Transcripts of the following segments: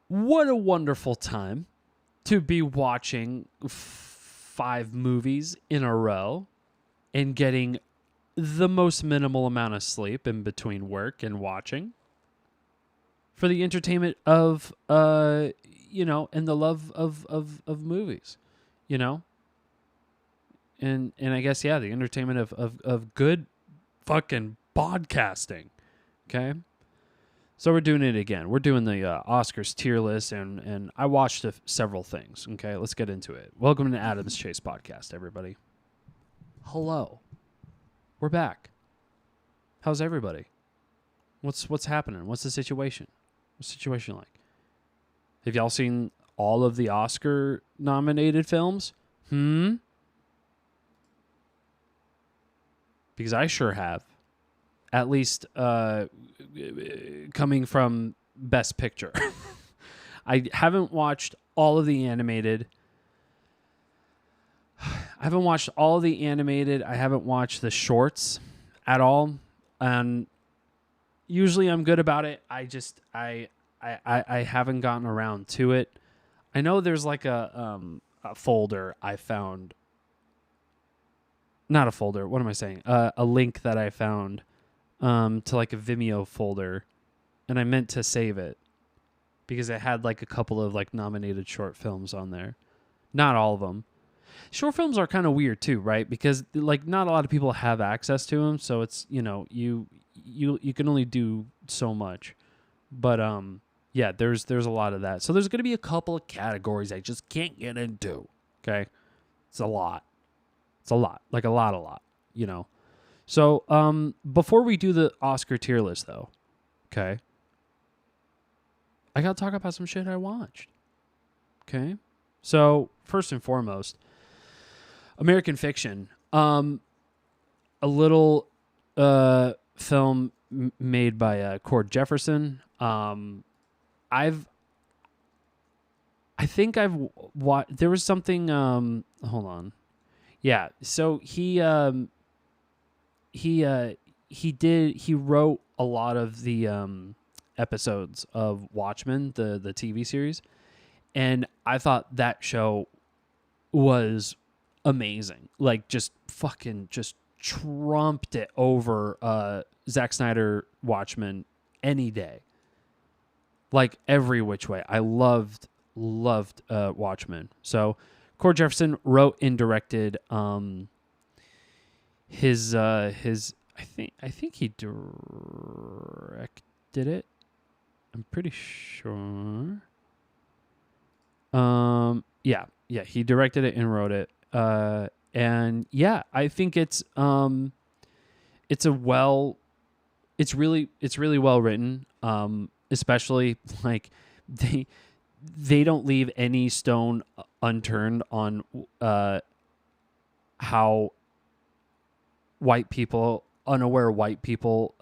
What a wonderful time to be watching 5 movies in a row and getting the most minimal amount of sleep in between work and watching for the entertainment of, and the love of movies, you know? And I guess, yeah, the entertainment of good fucking podcasting, okay? So we're doing it again. We're doing the Oscars tier list, and I watched several things. Okay, let's get into it. Welcome to Adam's Chase Podcast, everybody. Hello, we're back. How's everybody? What's happening? What's the situation? What's the situation like? Have y'all seen all of the Oscar-nominated films? Because I sure have. At least coming from Best Picture. I haven't watched all of the animated. I haven't watched the shorts at all. And usually I'm good about it. I haven't gotten around to it. I know there's like a folder I found. Not a folder. What am I saying? A link that I found to like a Vimeo folder, and I meant to save it because it had like a couple of like nominated short films on there. Not all of them. Short films are kind of weird too, right? Because like not a lot of people have access to them, so it's, you can only do so much. But yeah, there's a lot of that. So there's going to be a couple of categories I just can't get into, okay? It's a lot. Like a lot, So, before we do the Oscar tier list, though, okay, I got to talk about some shit I watched, okay? So, first and foremost, American Fiction, a little film made by Cord Jefferson. I think I've watched, there was something, hold on. Yeah, so he wrote a lot of the episodes of Watchmen, the TV series, and I thought that show was amazing. Like just trumped it over Zack Snyder Watchmen any day. Like every which way. I loved Watchmen. So Cord Jefferson wrote and directed his I think he directed it. I'm pretty sure. Yeah, he directed it and wrote it. And yeah, I think it's really well written. Especially like they don't leave any stone unturned on how unaware white people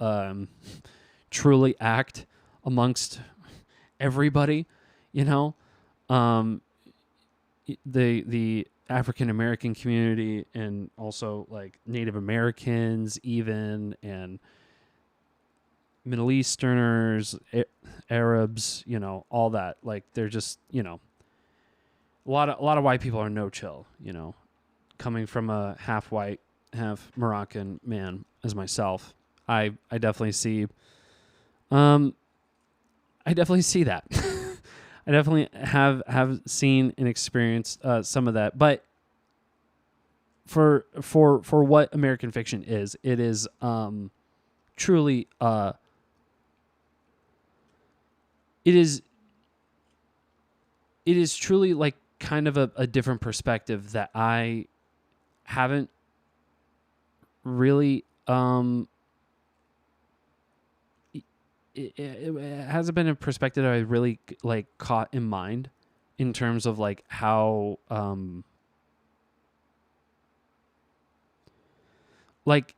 truly act amongst everybody, the African American community, and also like Native Americans even, and Middle Easterners, Arabs, all that. Like they're just, a lot of white people are no chill, coming from a half white, half Moroccan man as myself. I definitely see that. I definitely have seen and experienced some of that. But for what American Fiction is, it is truly it is truly like kind of a different perspective that I haven't really it hasn't been a perspective that I really like caught in mind in terms of like how like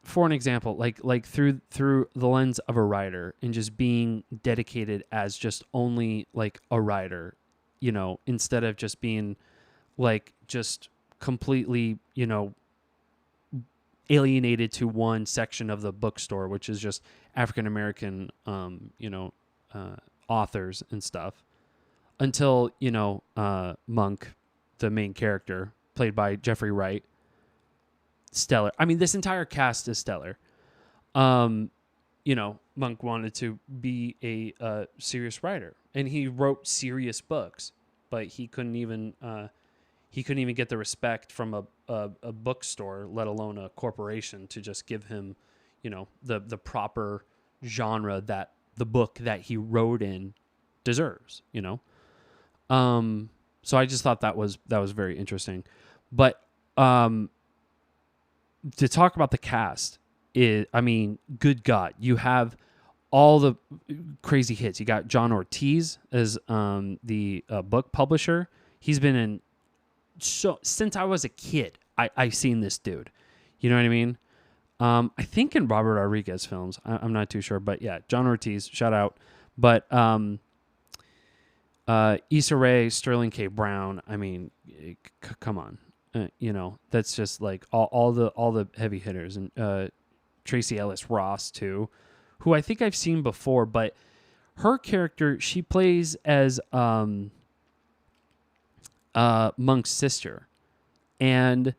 for an example, like through the lens of a writer and just being dedicated as just only like a writer, instead of just being like just completely, alienated to one section of the bookstore, which is just African American, authors and stuff until, Monk, the main character, played by Jeffrey Wright, stellar. I mean, this entire cast is stellar. Monk wanted to be a serious writer, and he wrote serious books, but he couldn't even get the respect from a bookstore, let alone a corporation, to just give him, the proper genre that the book that he wrote in deserves. So I just thought that was very interesting. But to talk about the cast, good God, you have all the crazy hits. You got John Ortiz as the book publisher. He's been in since I was a kid. I seen this dude. You know what I mean? I think in Robert Rodriguez films. I'm not too sure, but yeah, John Ortiz, shout out. But Issa Rae, Sterling K. Brown. I mean, come on. That's just like all the heavy hitters, and Tracy Ellis Ross too, who I think I've seen before, but her character, she plays as Monk's sister, and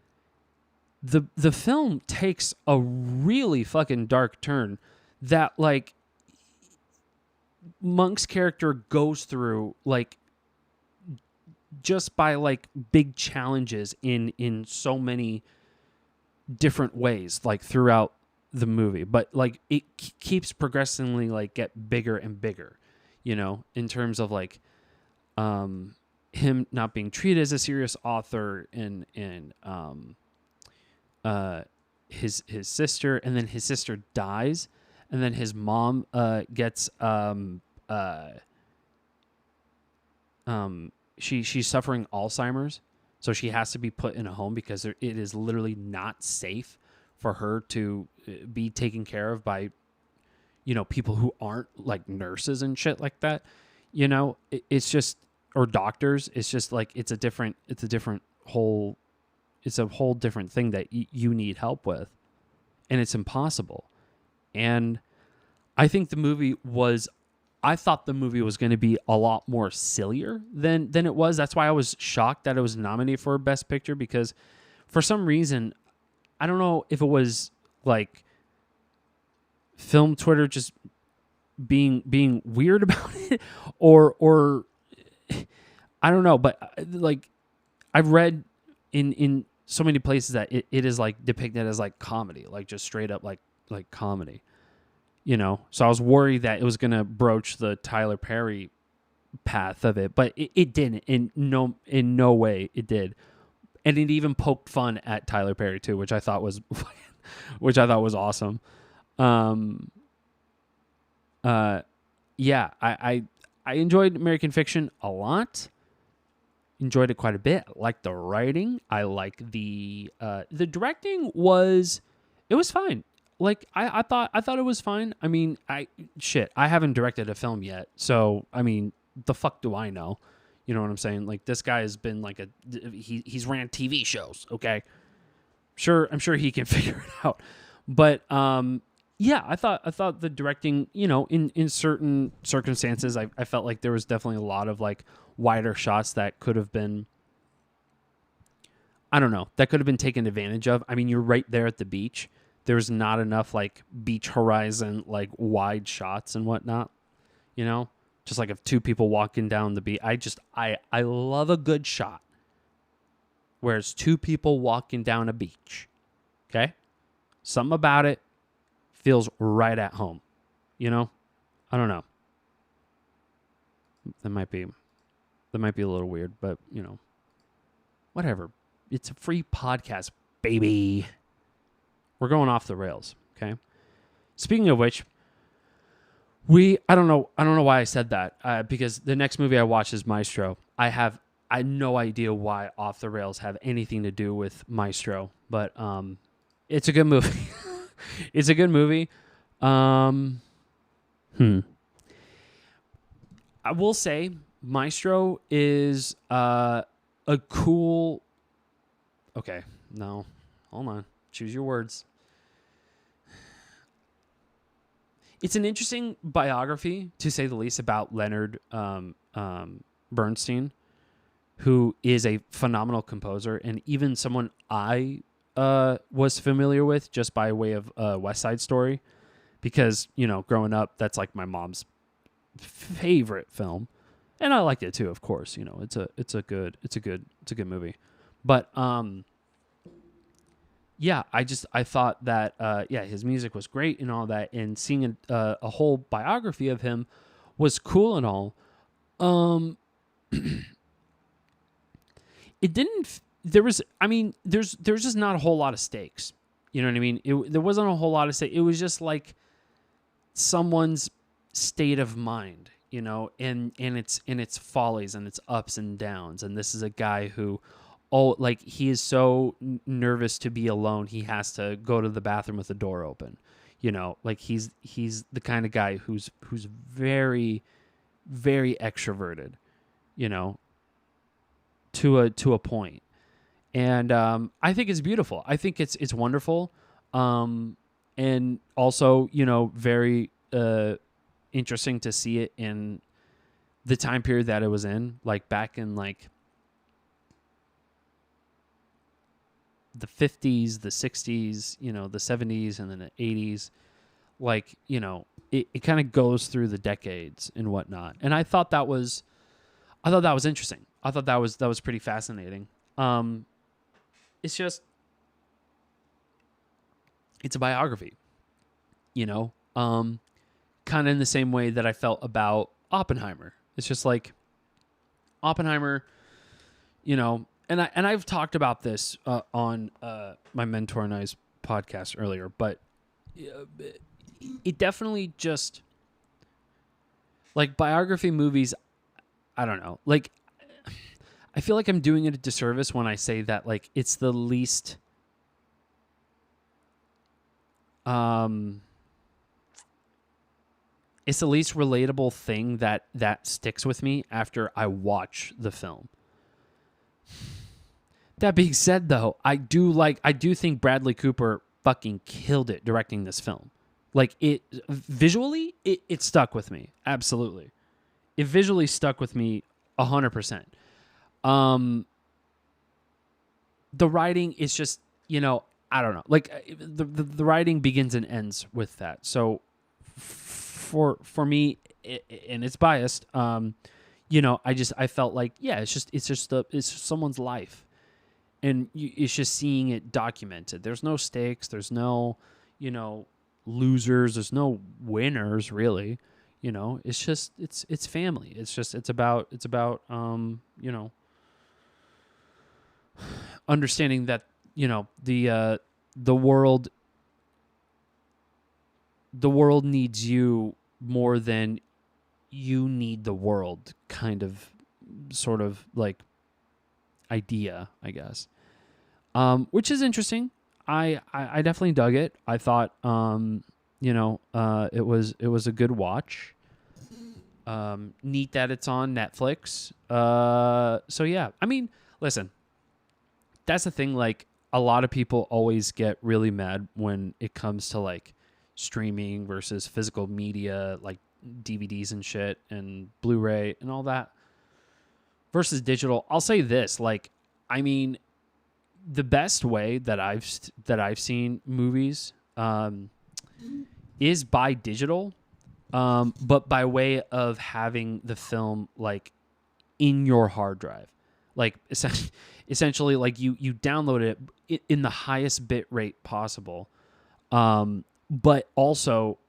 the film takes a really fucking dark turn that like Monk's character goes through, like, just by like big challenges in so many different ways, like throughout the movie, but like it keeps progressively like get bigger and bigger, in terms of like him not being treated as a serious author, and his sister, and then his sister dies, and then his mom gets she's suffering Alzheimer's, so she has to be put in a home because it is literally not safe for her to be taken care of by, people who aren't like nurses and shit like that. It's just, or doctors. It's just like, it's a whole different thing that you need help with, and it's impossible. And I think I thought the movie was going to be a lot more sillier than it was. That's why I was shocked that it was nominated for Best Picture, because for some reason, I don't know if it was like film Twitter just being weird about it, or I don't know, but like I've read in so many places that it is like depicted as like comedy, like just straight up like comedy. So I was worried that it was going to broach the Tyler Perry path of it, but it didn't. In no way it did. And it even poked fun at Tyler Perry too, which I thought was awesome. Yeah, I enjoyed American Fiction a lot. Enjoyed it quite a bit. I liked the writing. I like the directing was fine. Like I thought it was fine. I mean, I haven't directed a film yet, so I mean, the fuck do I know? You know what I'm saying? Like, this guy has been like he's ran TV shows. Okay, I'm sure he can figure it out. But yeah, I thought the directing, in certain circumstances, I felt like there was definitely a lot of like wider shots that could have been, I don't know, that could have been taken advantage of. I mean, you're right there at the beach. There's not enough like beach horizon, like wide shots and whatnot, just like of two people walking down the beach. I love a good shot where it's two people walking down a beach. Okay. Something about it feels right at home, I don't know. That might be a little weird, but whatever. It's a free podcast, baby. We're going off the rails, okay? Speaking of which, I don't know why I said that, because the next movie I watch is Maestro. I have no idea why Off the Rails have anything to do with Maestro, but it's a good movie. It's a good movie. I will say Maestro is a cool. Okay, no, hold on. Choose your words. it's an interesting biography, to say the least, about Leonard Bernstein, who is a phenomenal composer and even someone I was familiar with just by way of West Side Story, because, you know, growing up, that's like my mom's favorite film, and I liked it too. Of course, you know, it's a good movie, but yeah, I thought that his music was great and all that, and seeing a whole biography of him was cool and all. It didn't. There was, I mean, there's just not a whole lot of stakes. You know what I mean? There wasn't a whole lot of stakes. It was just like someone's state of mind, you know, and its follies and its ups and downs. And this is a guy who, like, he is so nervous to be alone, he has to go to the bathroom with the door open. You know, like he's the kind of guy who's very, very extroverted, you know, to a point. And I think it's beautiful. I think it's wonderful. And also, you know, very interesting to see it in the time period that it was in, like back in like the 50s, the 60s, you know, the 70s, and then the 80s. Like, you know, it kind of goes through the decades and whatnot. And I thought that was interesting. I thought that was pretty fascinating. It's just, it's a biography, you know, kind of in the same way that I felt about Oppenheimer. It's just like Oppenheimer, you know, and I've talked about this on my Mentor and I's podcast earlier, but it definitely just, like, biography movies, I don't know, like, I feel like I'm doing it a disservice when I say that, like, it's the least relatable thing that sticks with me after I watch the film. That being said, though, I do think Bradley Cooper fucking killed it directing this film. Like, it visually, it stuck with me. Absolutely. It visually stuck with me 100%. The writing is just, you know, I don't know. Like, the writing begins and ends with that. So for me, and it's biased, you know, I felt like, yeah, it's just someone's life. And it's just seeing it documented. There's no stakes. There's no, you know, losers. There's no winners, really. You know, it's just, it's family. It's about, you know, understanding that, you know, the world needs you more than you need the world, kind of, sort of, like, idea, I guess, which is interesting. I definitely dug it. I thought, you know, it was a good watch. Neat that it's on Netflix. So yeah, I mean, listen, that's the thing. Like, a lot of people always get really mad when it comes to, like, streaming versus physical media, like DVDs and shit and Blu-ray and all that, versus digital. I'll say this, like, I mean, the best way that I've seen movies is by digital, but by way of having the film, like, in your hard drive. Like, essentially, like, you download it in the highest bit rate possible, but also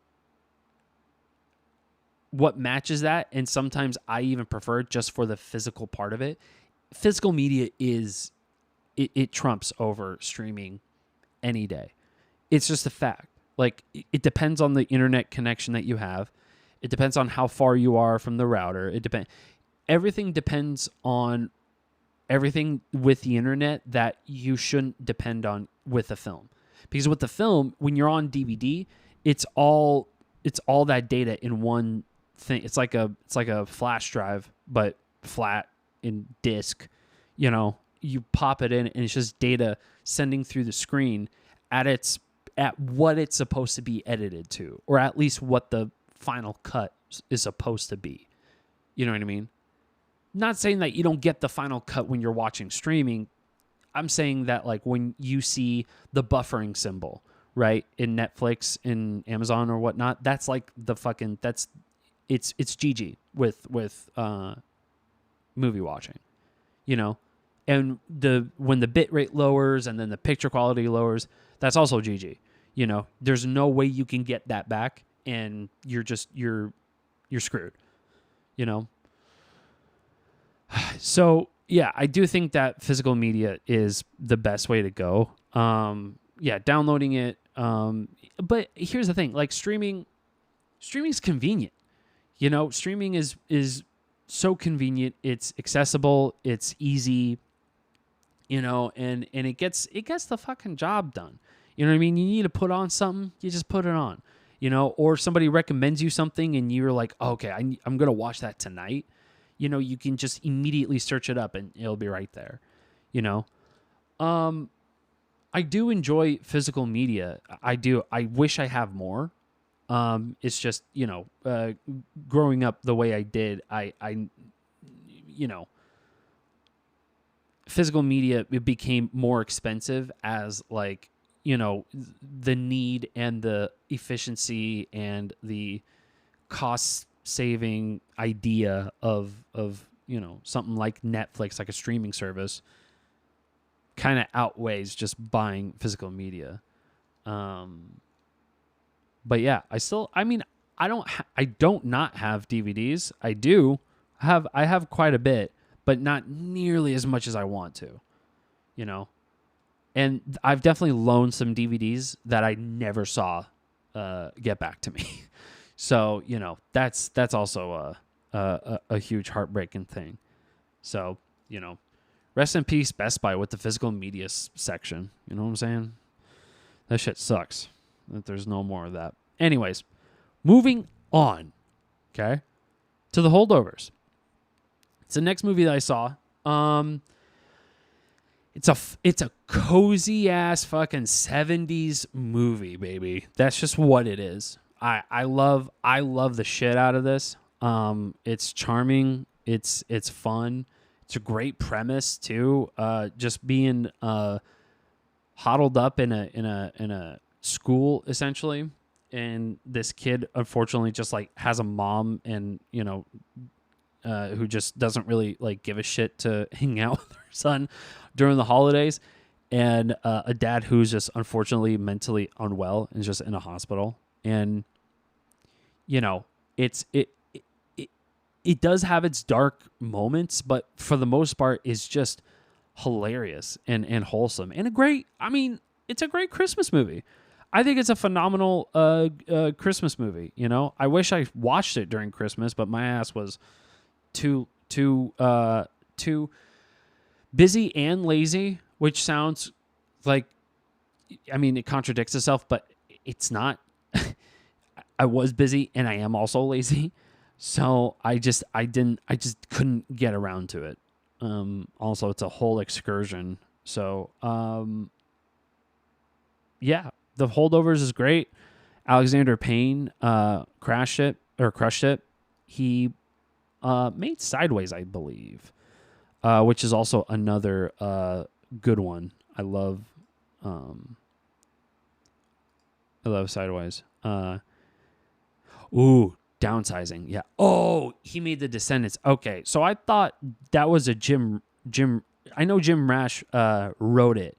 what matches that, and sometimes I even prefer just for the physical part of it. Physical media is, it trumps over streaming any day. It's just a fact. Like, it depends on the internet connection that you have. It depends on how far you are from the router. Everything depends on everything with the internet that you shouldn't depend on with a film. Because with the film, when you're on DVD, it's all that data in one thing. It's like a flash drive, but flat in disc. You know, you pop it in and it's just data sending through the screen at its at what it's supposed to be edited to, or at least what the final cut is supposed to be. You know what I mean? Not saying that you don't get the final cut when you're watching streaming. I'm saying that like when you see the buffering symbol, right, in Netflix, in Amazon or whatnot, that's like the fucking it's GG with movie watching, you know, and when the bit rate lowers and then the picture quality lowers, that's also GG. You know, there's no way you can get that back, and you're screwed. You know. So yeah, I do think that physical media is the best way to go. Downloading it. But here's the thing: like streaming's convenient. You know, streaming is so convenient. It's accessible. It's easy. You know, and it gets the fucking job done. You know what I mean? You need to put on something, you just put it on. You know, or somebody recommends you something, and you're like, oh, okay, I'm gonna watch that tonight. You know, you can just immediately search it up, and it'll be right there. You know, I do enjoy physical media. I do. I wish I have more. It's just, you know, growing up the way I did, I you know, physical media, it became more expensive as like, you know, the need and the efficiency and the cost saving idea of, you know, something like Netflix, like a streaming service, kind of outweighs just buying physical media. But yeah, I don't not have DVDs. I have quite a bit, but not nearly as much as I want to, you know? And I've definitely loaned some DVDs that I never saw get back to me. So, you know, that's also a huge heartbreaking thing. So, you know, rest in peace, Best Buy, with the physical media section. You know what I'm saying? That shit sucks that there's no more of that. Anyways, moving on, okay, to the Holdovers. It's the next movie that I saw. It's a cozy ass fucking 70s movie, baby. That's just what it is. I love the shit out of this. It's charming. It's fun. It's a great premise too. Just being huddled up in a school essentially, and this kid unfortunately just like has a mom and, you know, who just doesn't really like give a shit to hang out with her son during the holidays, and a dad who's just unfortunately mentally unwell and is just in a hospital. And you know, it does have its dark moments, but for the most part, it's just hilarious and wholesome and it's a great Christmas movie. I think it's a phenomenal Christmas movie. You know, I wish I watched it during Christmas, but my ass was too busy and lazy, which sounds like, I mean, it contradicts itself, but it's not. I was busy and I am also lazy. So I just couldn't get around to it. Also, it's a whole excursion. So, yeah, the Holdovers is great. Alexander Payne crushed it. He made Sideways, I believe, which is also another good one. I love Sideways. Downsizing. Yeah. Oh, he made The Descendants. Okay, so I thought that was a Jim. I know Jim Rash wrote it,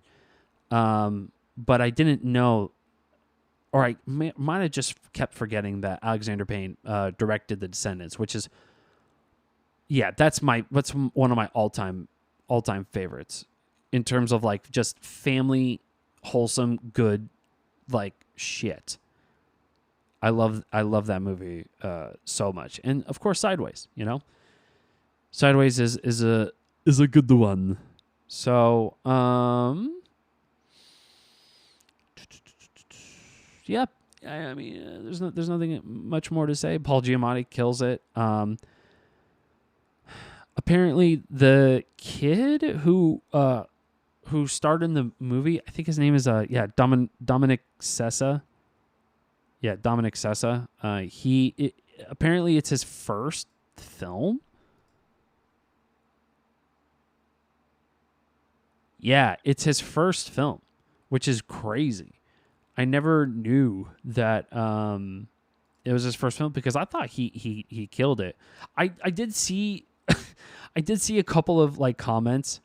but I didn't know, or I might have just kept forgetting that Alexander Payne directed The Descendants, which is, yeah, that's one of my all time favorites in terms of like just family, wholesome, good, like shit. I love that movie so much, and of course Sideways. You know, Sideways is a good one. So yeah, I mean, there's nothing much more to say. Paul Giamatti kills it. Apparently, the kid who who starred in the movie. I think his name is Dominic Sessa. Yeah, Dominic Sessa. Apparently it's his first film. Yeah, it's his first film, which is crazy. I never knew that it was his first film because I thought he killed it. I did see I did see a couple of like comments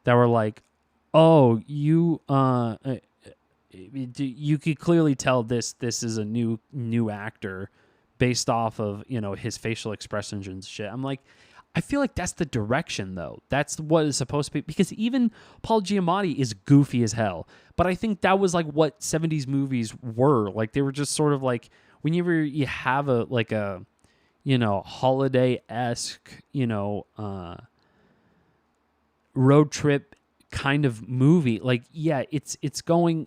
that were like, "Oh, you could clearly tell this is a new actor based off of, his facial expressions and shit." I'm like, I feel like that's the direction, though. That's what is supposed to be, because even Paul Giamatti is goofy as hell. But I think that was like what 70s movies were. Like, they were just sort of like, whenever you have a holiday-esque, road trip kind of movie, like, yeah, it's going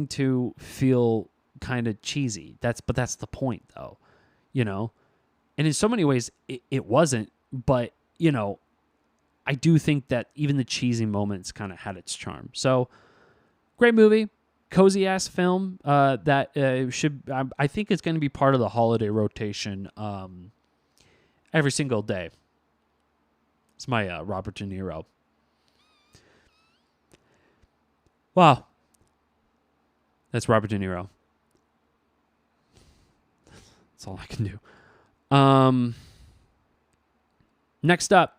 to feel kind of cheesy. But that's the point, though, And in so many ways, it wasn't. But, I do think that even the cheesy moments kind of had its charm. So, great movie, cozy ass film that I think it's going to be part of the holiday rotation every single day. It's my Robert De Niro. Wow, that's Robert De Niro. That's all I can do. Next up,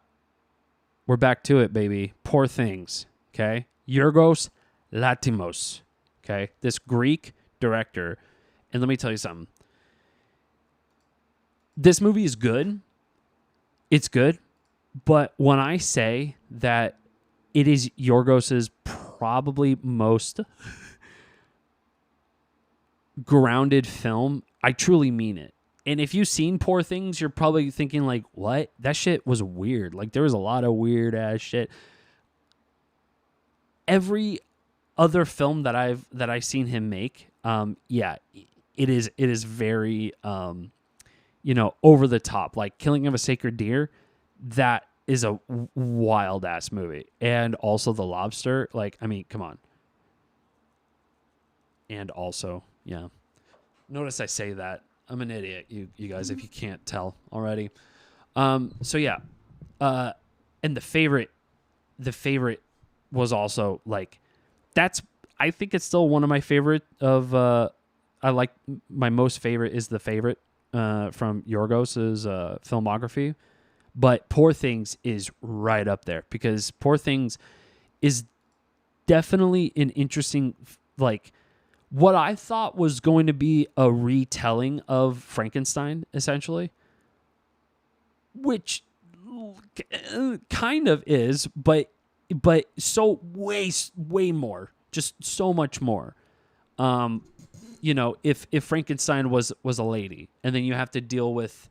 we're back to it, baby. Poor Things, okay? Yorgos Lanthimos, okay? This Greek director. And let me tell you something. This movie is good. It's good. But when I say that it is Yorgos's probably most grounded film, I truly mean it. And if you've seen Poor Things, you're probably thinking like, what? That shit was weird. Like, there was a lot of weird ass shit. Every other film that I've seen him make, it is very over the top. Like Killing of a Sacred Deer, that is a wild ass movie. And also The Lobster, like, I mean, come on. And also, yeah. Notice I say that. I'm an idiot, you guys, if you can't tell already. So yeah. And the favorite was also like, I think it's still one of my favorite of, my most favorite is The Favorite, from Yorgos's, filmography. But Poor Things is right up there, because Poor Things is definitely an interesting, like, what I thought was going to be a retelling of Frankenstein, essentially, which kind of is, but so way more, just so much more. If Frankenstein was a lady, and then you have to deal with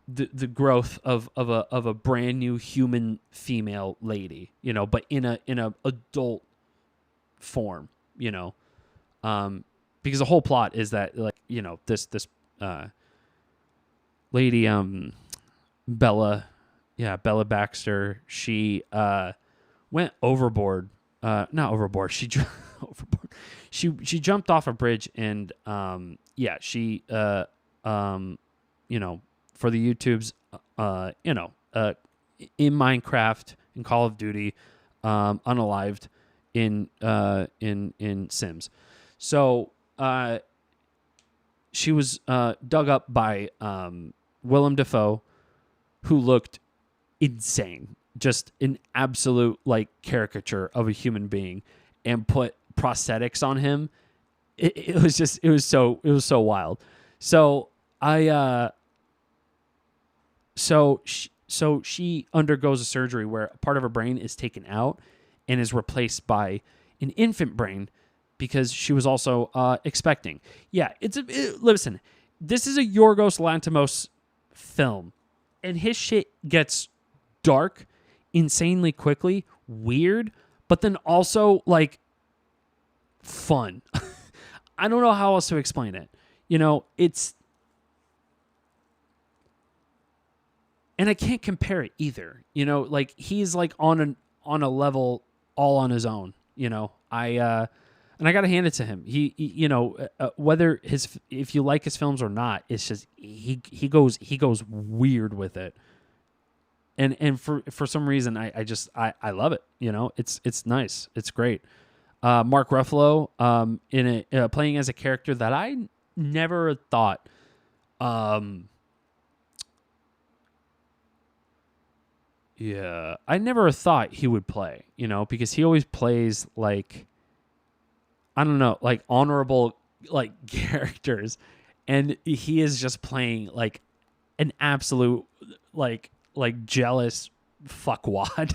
the growth of a brand new human female lady, but in a adult form, because the whole plot is that, like, this lady, Bella Baxter, she went overboard, not overboard, she overboard, she jumped off a bridge, and she for the YouTubes, in Minecraft, in Call of Duty, unalived, in Sims. So she was dug up by Willem Dafoe, who looked insane, just an absolute like caricature of a human being, and put prosthetics on him. It was so wild. So she undergoes a surgery where part of her brain is taken out and is replaced by an infant brain, because she was also expecting. Yeah, listen, this is a Yorgos Lanthimos film, and his shit gets dark insanely quickly, weird, but then also like fun. I don't know how else to explain it. and I can't compare it either. Like he's like on a level all on his own. And I got to hand it to him. Whether if you like his films or not, it's just he goes weird with it. And for some reason I love it. It's nice. It's great. Mark Ruffalo playing as a character that I never thought I never thought he would play, because he always plays like, I don't know, like honorable like characters, and he is just playing like an absolute like jealous fuckwad.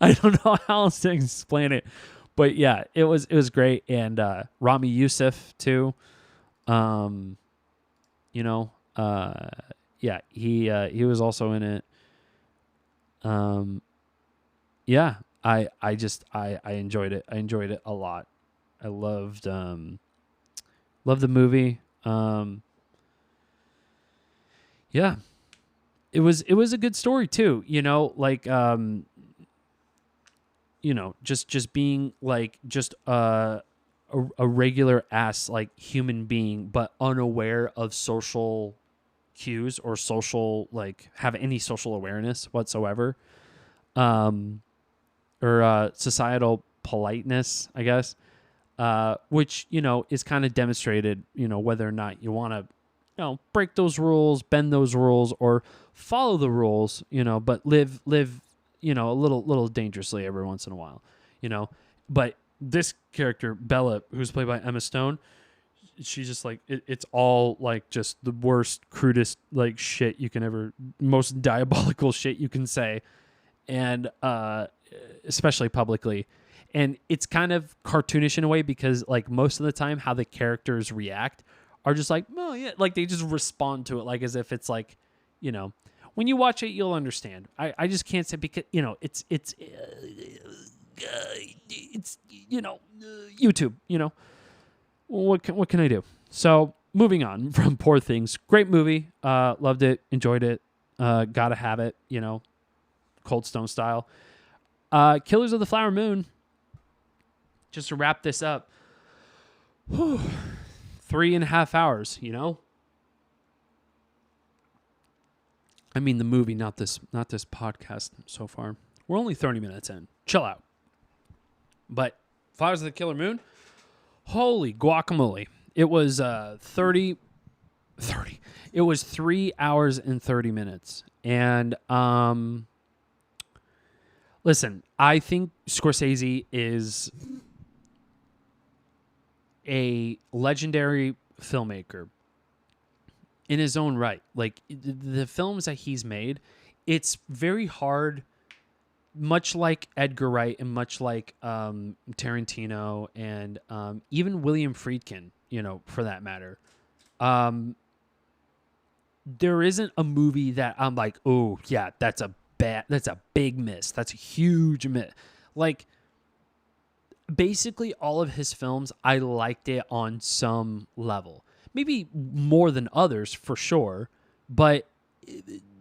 I don't know how else to explain it, but yeah, it was great. And Rami Youssef too. Yeah, he was also in it. Yeah, I enjoyed it. I enjoyed it a lot. I loved the movie. Yeah, it was a good story too. Just being like just a regular ass like human being, but unaware of social cues or social like have any social awareness whatsoever, or societal politeness, I guess, which is kind of demonstrated, whether or not you want to break those rules, bend those rules, or follow the rules, but live a little dangerously every once in a while, but this character Bella, who's played by Emma Stone, she's just like it's all like just the worst, crudest like shit you can ever, most diabolical shit you can say, and especially publicly. And it's kind of cartoonish in a way because like most of the time how the characters react are just like, oh yeah, like they just respond to it like as if it's like, when you watch it you'll understand. I just can't say because it's YouTube. What can I do? So moving on from Poor Things, great movie, loved it, enjoyed it, gotta have it, Cold Stone style. Killers of the Flower Moon. Just to wrap this up, 3.5 hours. I mean the movie, not this podcast so far. We're only 30 minutes in. Chill out. But Flowers of the Killer Moon, holy guacamole! It was 30. It was 3 hours and 30 minutes, and listen, I think Scorsese is a legendary filmmaker in his own right. Like the films that he's made, it's very hard, much like Edgar Wright and much like Tarantino and even William Friedkin, for that matter. There isn't a movie that I'm like, oh yeah, that's a big miss. That's a huge miss. Like basically all of his films, I liked it on some level. Maybe more than others for sure, but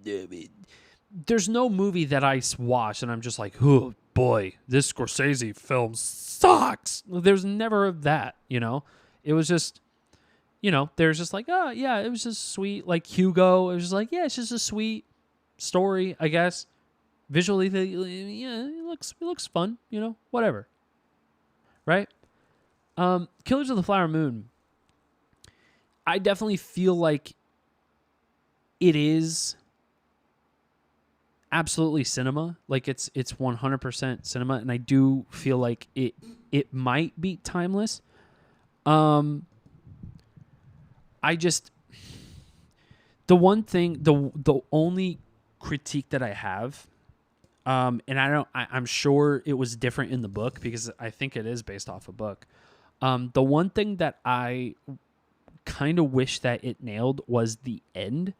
there's no movie that I watch and I'm just like, oh boy, this Scorsese film sucks. There's never that, It was just, there's just like, oh yeah, it was just sweet. Like Hugo, it was just like, yeah, it's just a sweet story, I guess. Visually, it looks fun, whatever. Right? Killers of the Flower Moon, I definitely feel like it is absolutely cinema. Like it's 100% cinema, and I do feel like it might be timeless. I just, the one thing, the only critique that I have, and I'm sure it was different in the book because I think it is based off a book. The one thing that I kind of wish that it nailed was the end,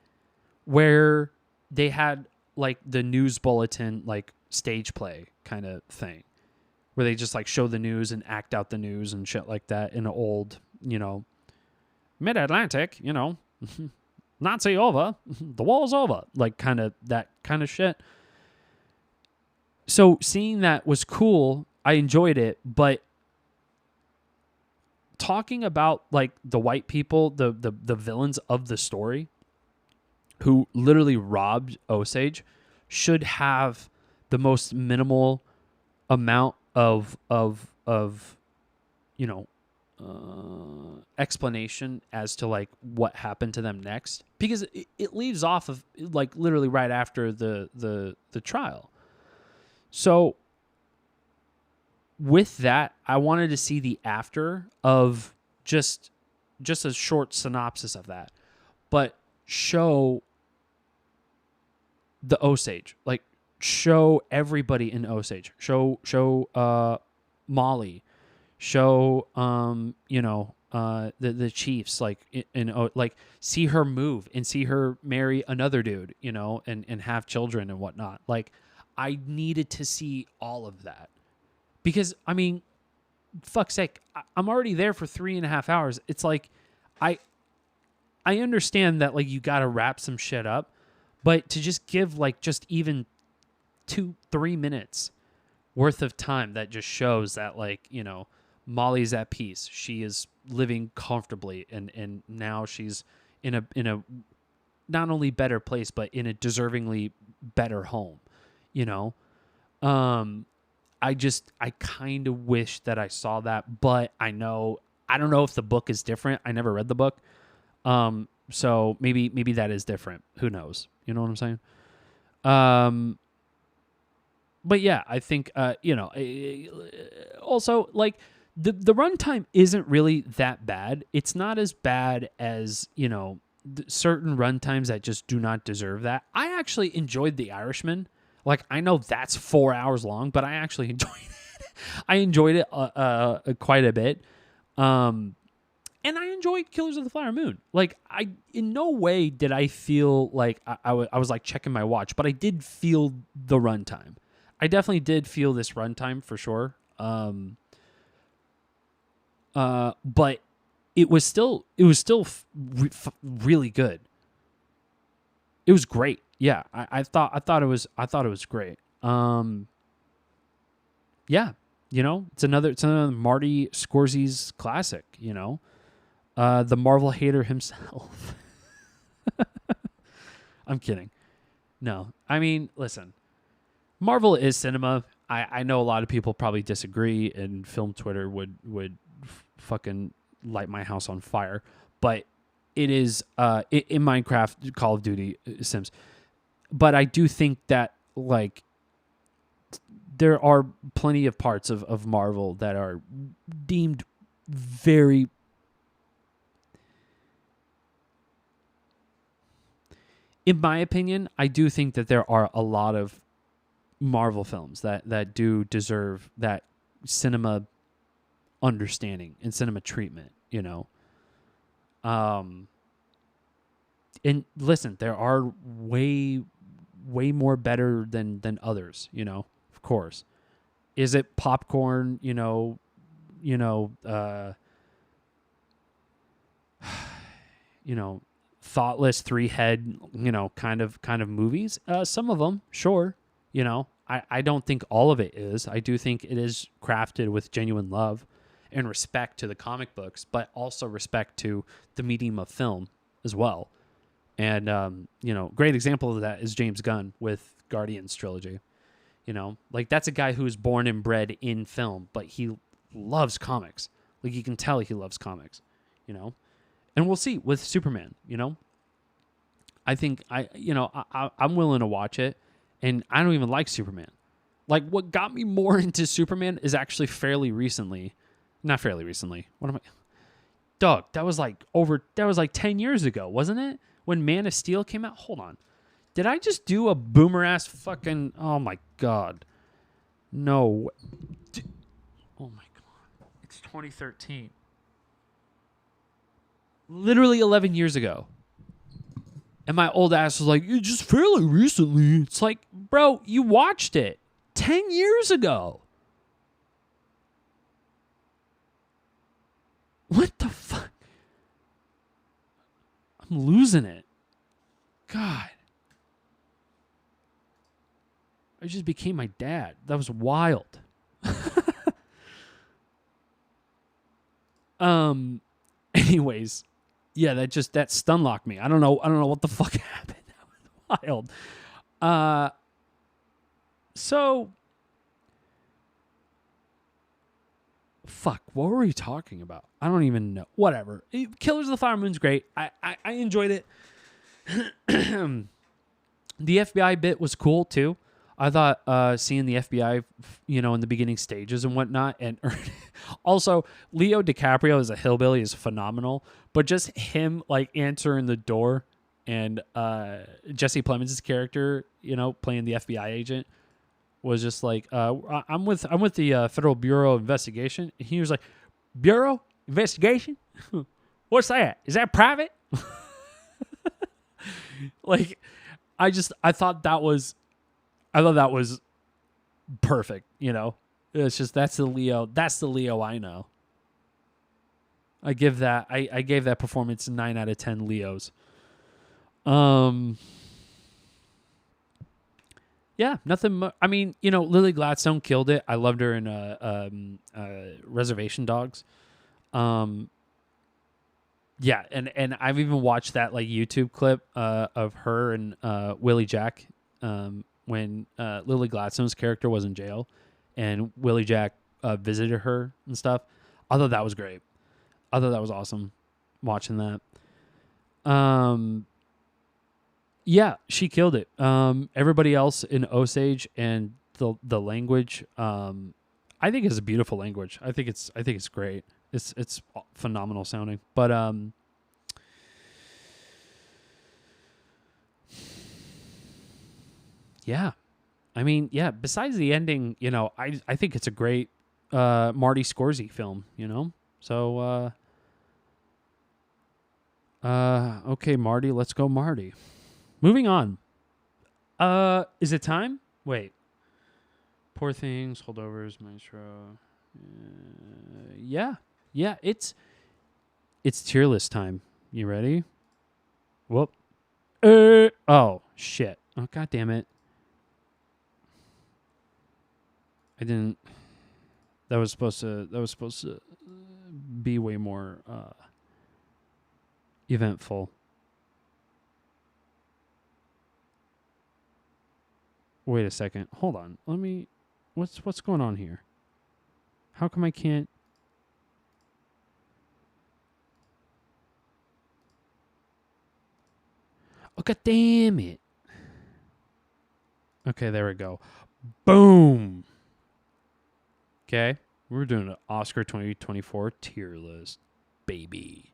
where they had like the news bulletin, like stage play kind of thing, where they just like show the news and act out the news and shit like that in an old, Mid-Atlantic, Nazi over, the war's over, like kind of that kind of shit. So seeing that was cool. I enjoyed it, but talking about like the white people, the villains of the story, who literally robbed Osage, should have the most minimal amount of you know explanation as to like what happened to them next, because it leaves off of like literally right after the trial. So with that, I wanted to see the after of just a short synopsis of that, but show the Osage, like show everybody in Osage, show Molly, show the chiefs, like like see her move and see her marry another dude, and have children and whatnot. Like I needed to see all of that, because I mean, fuck's sake, I'm already there for 3.5 hours. It's like I understand that like you got to wrap some shit up, but to just give like just even 2-3 minutes worth of time that just shows that like, Molly's at peace. She is living comfortably, and now she's in a not only better place, but in a deservingly better home, I kind of wish that I saw that, but I don't know if the book is different. I never read the book. So maybe that is different. Who knows? You know what I'm saying? But yeah, I think, also like the runtime isn't really that bad. It's not as bad as, certain runtimes that just do not deserve that. I actually enjoyed The Irishman. Like, I know that's 4 hours long, but I actually enjoyed it. I enjoyed it quite a bit. And I enjoyed Killers of the Flower Moon. Like, in no way did I feel like I was like checking my watch, but I did feel the runtime. I definitely did feel this runtime for sure. But it was still really good. It was great. Yeah, I thought it was great. Yeah, it's another Marty Scorsese's classic. The Marvel hater himself. I'm kidding. No, I mean, listen, Marvel is cinema. I know a lot of people probably disagree, and film Twitter would fucking light my house on fire. But it is in Minecraft, Call of Duty, Sims. But I do think that like there are plenty of parts of Marvel that are deemed very, in my opinion, I do think that there are a lot of Marvel films that do deserve that cinema understanding and cinema treatment, and listen, there are way more better than others, of course. Is it popcorn, thoughtless three-head, kind of movies? Some of them, sure. I don't think all of it is. I do think it is crafted with genuine love and respect to the comic books, but also respect to the medium of film as well. And, great example of that is James Gunn with Guardians trilogy. Like that's a guy who is born and bred in film, but he loves comics. Like you can tell he loves comics, and we'll see with Superman, I think I'm willing to watch it, and I don't even like Superman. Like what got me more into Superman is actually not fairly recently. What am I? Dog, that was like 10 years ago, wasn't it? When Man of Steel came out? Hold on. Did I just do a boomer ass fucking... Oh my God. No. Oh my God. It's 2013. Literally 11 years ago. And my old ass was like, it's just fairly recently. It's like, bro, you watched it 10 years ago. What the fuck? I'm losing it. God. I just became my dad. That was wild. Anyways, yeah, that stun locked me. I don't know what the fuck happened. That was wild. So fuck, what were we talking about? I don't even know. Whatever. Killers of the Flower Moon's great. I enjoyed it. The FBI bit was cool too. I thought seeing the FBI, in the beginning stages and whatnot, and also Leo DiCaprio as a hillbilly is phenomenal. But just him like answering the door, and Jesse Plemons' character, playing the FBI agent, was just like, I'm with the Federal Bureau of Investigation. And he was like, Bureau Investigation? What's that? Is that private? Like, I thought that was perfect. It's just that's the Leo I know. I gave that performance 9 out of 10 Leos. Yeah, nothing. I mean, Lily Gladstone killed it. I loved her in Reservation Dogs. Yeah, and I've even watched that like YouTube clip of her and Willie Jack when Lily Gladstone's character was in jail, and Willie Jack visited her and stuff. I thought that was great. I thought that was awesome watching that. Yeah, she killed it. Everybody else in Osage and the language, I think is a beautiful language. I think it's great. It's phenomenal sounding. But yeah. I mean, yeah, besides the ending, I think it's a great Marty Scorsese film, So okay, Marty, let's go Marty. Moving on. Is it time? Wait. Poor Things, Holdovers, Maestro. Yeah, it's tier list time. You ready? Whoop. Oh shit. Oh god damn it. I didn't. That was supposed to be way more eventful. Wait a second. Hold on. Let me. What's going on here? How come I can't? Oh god damn it. Okay, there we go. Boom. Okay, we're doing an Oscar 2024 tier list, baby.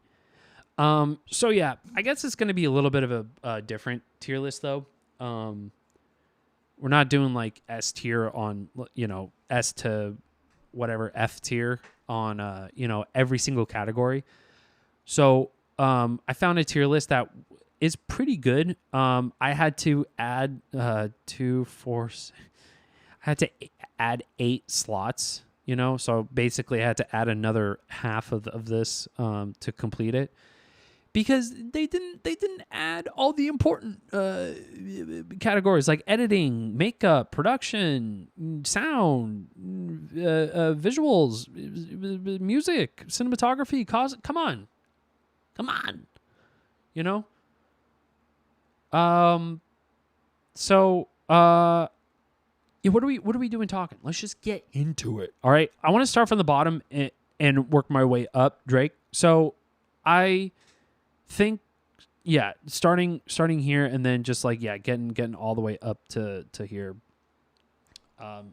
So yeah, I guess it's going to be a little bit of a different tier list though. We're not doing like S tier on, S to whatever F tier on, every single category. So I found a tier list that is pretty good. I had to add 8 slots, so basically I had to add another half of this to complete it. Because they didn't add all the important categories like editing, makeup, production, sound, visuals, music, cinematography. Come on. So yeah, what are we doing talking? Let's just get into it. All right. I want to start from the bottom and work my way up, Drake. So I think, yeah, starting here and then just like, yeah, getting all the way up to here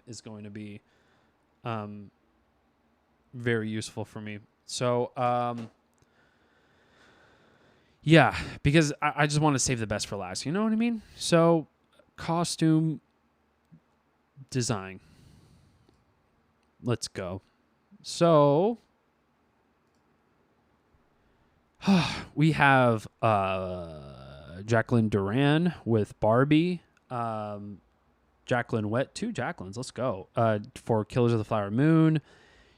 is going to be very useful for me. So yeah, because I just want to save the best for last. You know what I mean? So costume design. Let's go. So we have Jacqueline Duran with Barbie. Jacqueline Wett, 2 Jacquelines. Let's go. For Killers of the Flower Moon.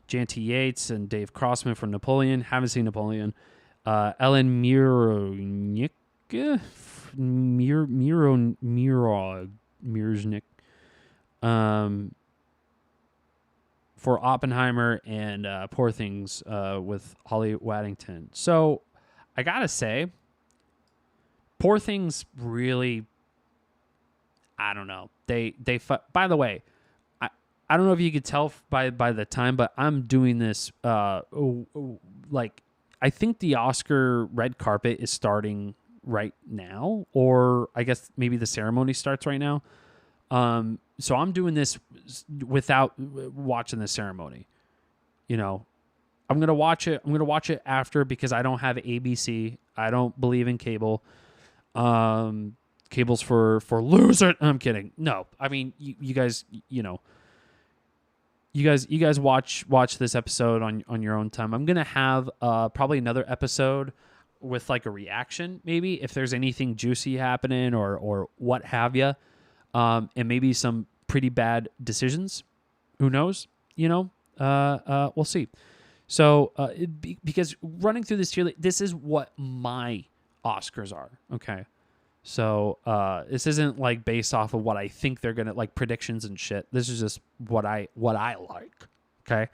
Janty Yates and Dave Crossman for Napoleon. Haven't seen Napoleon. Ellen Mironic Mirznik, for Oppenheimer and Poor Things with Holly Waddington. So I gotta say, Poor Things really, I don't know. By the way, I don't know if you could tell by the time, but I'm doing this like I think the Oscar red carpet is starting right now, or I guess maybe the ceremony starts right now. So I'm doing this without watching the ceremony. You know, I'm gonna watch it. I'm gonna watch it after because I don't have ABC. I don't believe in cable. Cable's for losers. I'm kidding. No, I mean you guys. You guys watch this episode on your own time. I'm gonna have probably another episode with like a reaction, maybe if there's anything juicy happening or what have you, and maybe some pretty bad decisions. Who knows? We'll see. So because running through this tier, this is what my Oscars are. Okay. So this isn't like based off of what I think they're gonna like predictions and shit. This is just what I like. Okay.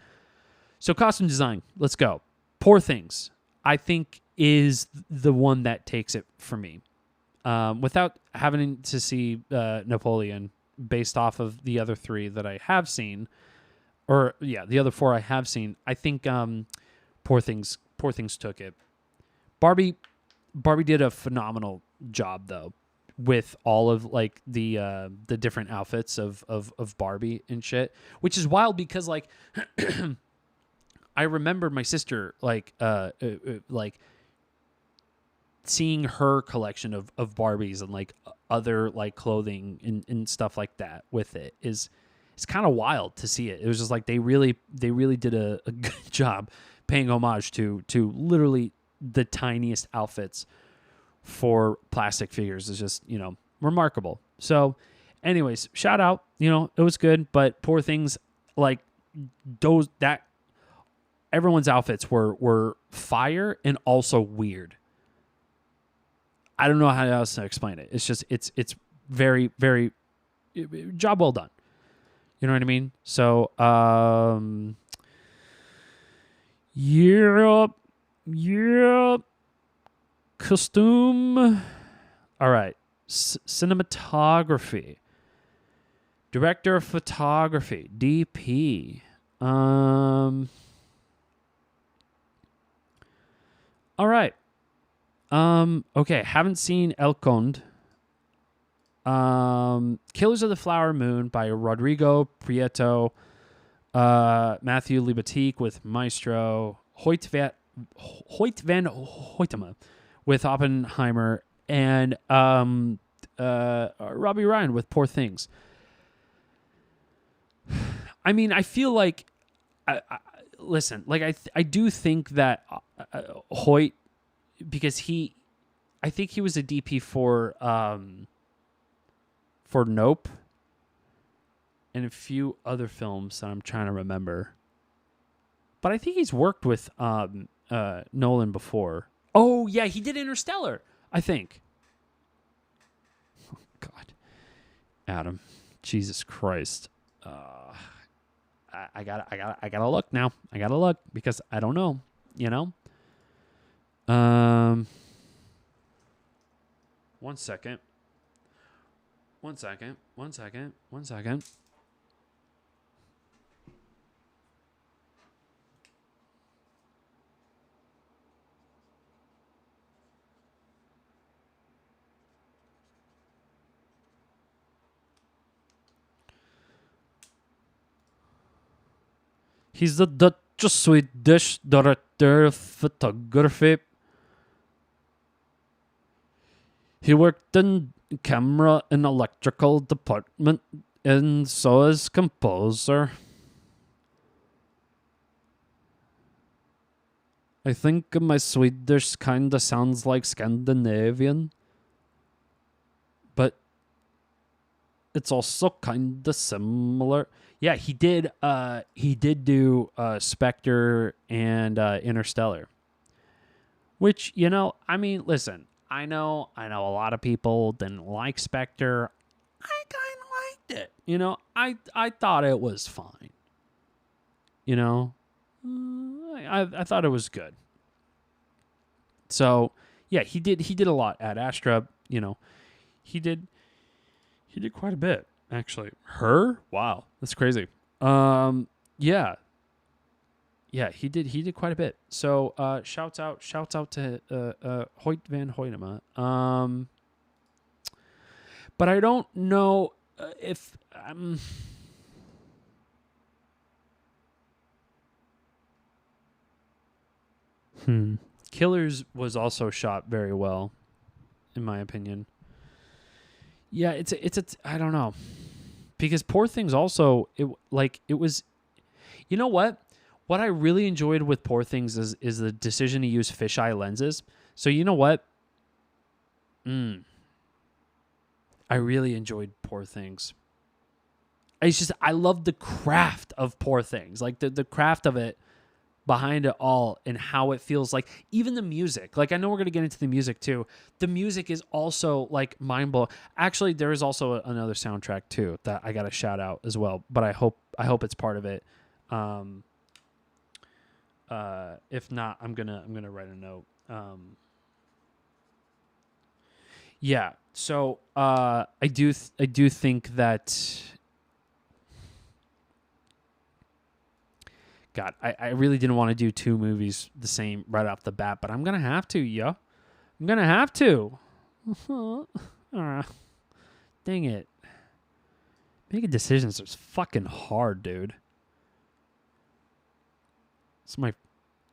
So costume design, let's go. Poor Things, I think, is the one that takes it for me. Without having to see Napoleon, based off of the other three that I have seen, the other four I have seen, I think Poor Things took it. Barbie did a phenomenal job though with all of like the different outfits of Barbie and shit, which is wild because like I remember my sister like seeing her collection of Barbies and like other like clothing and stuff like that with it it's kind of wild to see it. It was just like they really did a good job paying homage to literally the tiniest outfits for plastic figures. Is just, remarkable. So anyways, shout out, it was good, but Poor Things, like that everyone's outfits were fire and also weird. I don't know how else to explain it. It's just, it's very, very job well done. You know what I mean? So, Yep. Costume. All right. Cinematography. Director of photography. DP. All right. Okay. Haven't seen El Conde. Killers of the Flower Moon by Rodrigo Prieto. Matthew Libatique with Maestro. Hoyt van Hoytema with Oppenheimer, and Robbie Ryan with Poor Things. I mean, I feel like, listen, like I do think that Hoyt, because I think he was a DP for Nope and a few other films that I'm trying to remember. But I think he's worked with Nolan before. Oh, yeah, he did Interstellar, I think. Oh, God. Adam. Jesus Christ. I gotta look now. I gotta look because I don't know, One second. He's the Dutch Swedish director of photography. He worked in camera and electrical department and so is composer. I think my Swedish kinda sounds like Scandinavian, but it's also kinda similar. Yeah, he did do Spectre and Interstellar. Which, I mean, listen, I know a lot of people didn't like Spectre. I kind of liked it. You know, I thought it was fine. You know, I thought it was good. So yeah, he did a lot at Astra. You know, he did quite a bit actually. Her, wow, that's crazy. Yeah, yeah, he did quite a bit. So shouts out to Hoyt van Hoytema. But I don't know if Killers was also shot very well, in my opinion. Yeah, it's I don't know, because Poor Things also it was. You know what? What I really enjoyed with Poor Things is the decision to use fisheye lenses. So you know what? I really enjoyed Poor Things. It's just I love the craft of Poor Things, like the craft of it behind it all, and how it feels like. Even the music, like I know we're gonna get into the music too. The music is also like mind blowing. Actually, there is also another soundtrack too that I got to shout out as well. But I hope it's part of it. If not, I'm gonna write a note. Yeah. So I do think that. God, I really didn't want to do two movies the same right off the bat, but I'm gonna have to, yo. I'm gonna have to. Dang it. Making decisions is fucking hard, dude. It's my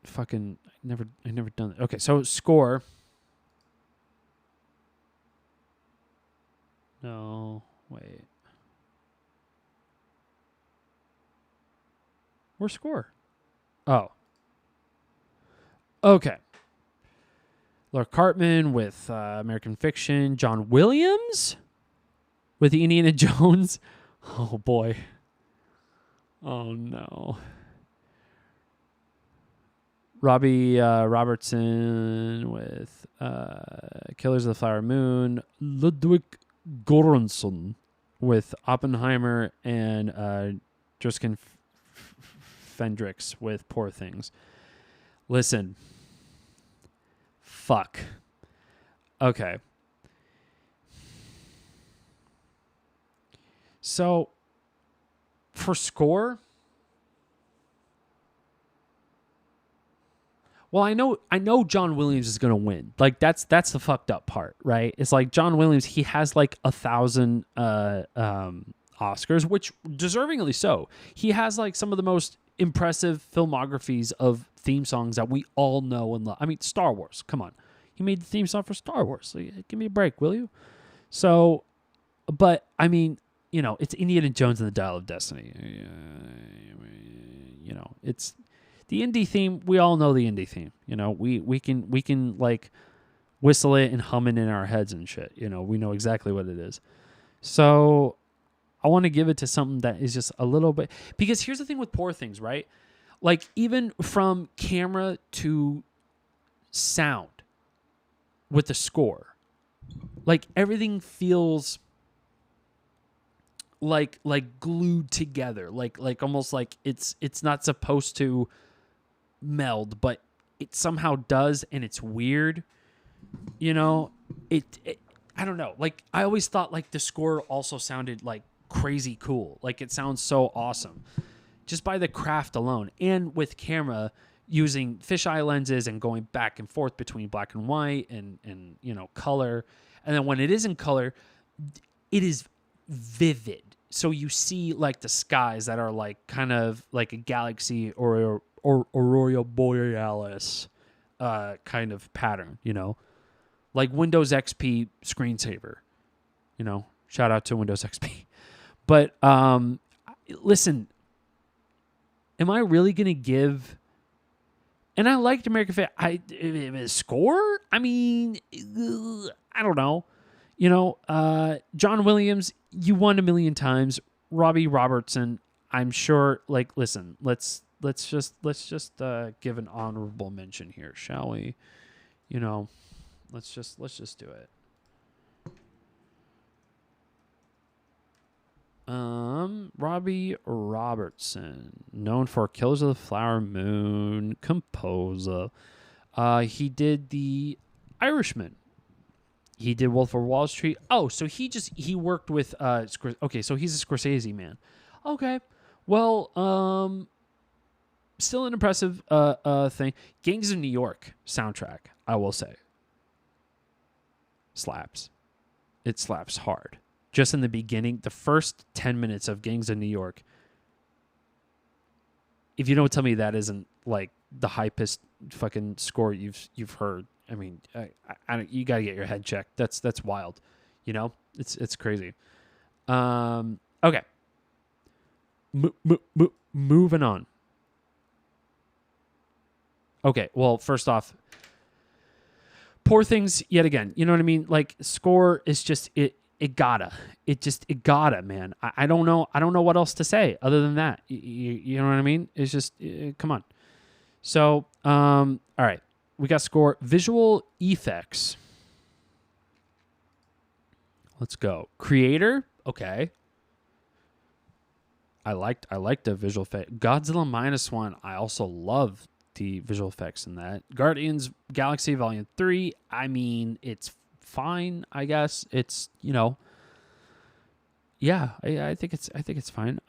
fucking I never done it. Okay, so score. No, wait. Where's score? Oh. Okay. Laura Cartman with American Fiction. John Williams with Indiana Jones. Oh, boy. Oh, no. Robbie Robertson with Killers of the Flower Moon. Ludwig Göransson with Oppenheimer, and Justin Fendrix with Poor Things. Listen. Fuck. Okay. So, for score, well, I know John Williams is gonna win. Like that's the fucked up part, right? It's like John Williams, he has like 1,000 Oscars, which deservingly so. He has like some of the most impressive filmographies of theme songs that we all know and love. I mean, Star Wars. Come on, he made the theme song for Star Wars. So give me a break, will you? So, but I mean, you know, it's Indiana Jones and the Dial of Destiny. You know, it's the indie theme. We all know the indie theme. You know, we can like whistle it and hum it in our heads and shit. You know, we know exactly what it is. So I want to give it to something that is just a little bit, because here's the thing with Poor Things, right? Like even from camera to sound with the score, like everything feels like glued together, like almost like it's not supposed to meld, but it somehow does, and it's weird. You know, it I don't know. Like I always thought like the score also sounded like crazy cool. Like it sounds so awesome just by the craft alone, and with camera using fisheye lenses and going back and forth between black and white and you know, color. And then when it is in color, it is vivid. So you see like the skies that are like kind of like a galaxy or aurora borealis kind of pattern, you know, like Windows XP screensaver, you know, shout out to Windows XP. But listen, am I really going to give, and I liked American Fiction, score? I mean, I don't know. You know, John Williams, you won 1,000,000 times. Robbie Robertson, I'm sure. Like, listen, let's just give an honorable mention here, shall we? You know, Let's just do it. Robbie Robertson, known for Killers of the Flower Moon, composer. He did The Irishman. He did Wolf of Wall Street. Oh, so he worked with okay, so he's a Scorsese man. Okay. Well, still an impressive thing. Gangs of New York soundtrack, I will say. Slaps. It slaps hard. Just in the beginning, the first 10 minutes of Gangs of New York. If you don't tell me that isn't like the hypest fucking score you've heard, I mean, you got to get your head checked. That's wild. You know? It's crazy. Okay. Moving on. Okay, well, first off, Poor Things yet again. You know what I mean? Like, score is just it gotta, man. I don't know what else to say other than that. You know what I mean? It's just come on. So, all right, we got score, visual effects. Let's go. Creator, okay. I liked the visual effect. Godzilla -1. I also love the visual effects in that. Guardians Galaxy Volume 3. I mean, it's fine, I guess. It's, yeah, I think it's fine.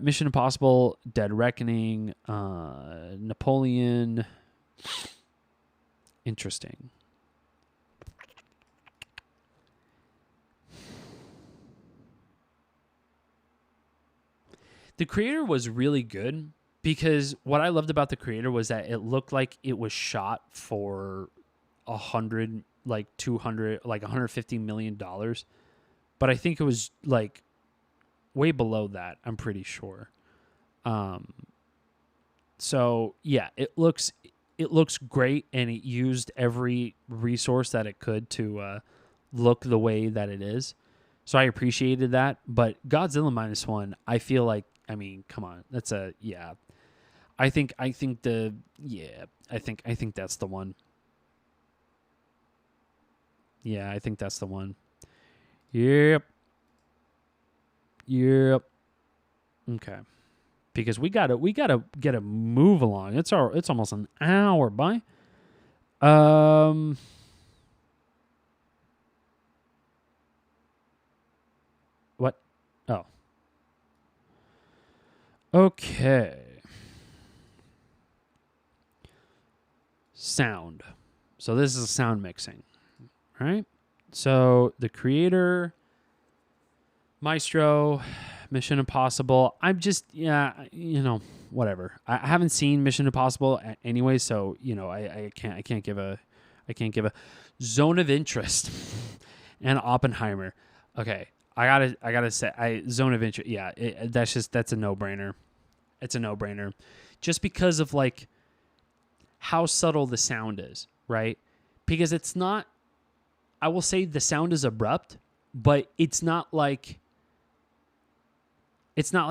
Mission Impossible, Dead Reckoning, Napoleon. Interesting. The Creator was really good because what I loved about The Creator was that it looked like it was shot for $100, like $200, like $150 million. But I think it was like way below that, I'm pretty sure. So yeah, it looks great, and it used every resource that it could to look the way that it is. So I appreciated that. But Godzilla -1, I feel like, I mean, come on, that's a yeah. I think that's the one. Yeah, I think that's the one. Yep. Okay. Because we gotta get a move along. It's almost an hour, bye. What? Oh. Okay. Sound. So this is sound mixing. Right? So the Creator, Maestro, Mission Impossible. I'm just, whatever. I haven't seen Mission Impossible anyway, so I can't give a Zone of Interest and Oppenheimer. Okay, I gotta say, Zone of Interest. Yeah, that's a no-brainer. It's a no-brainer, just because of like how subtle the sound is, right? Because it's not. I will say the sound is abrupt, but it's not like it's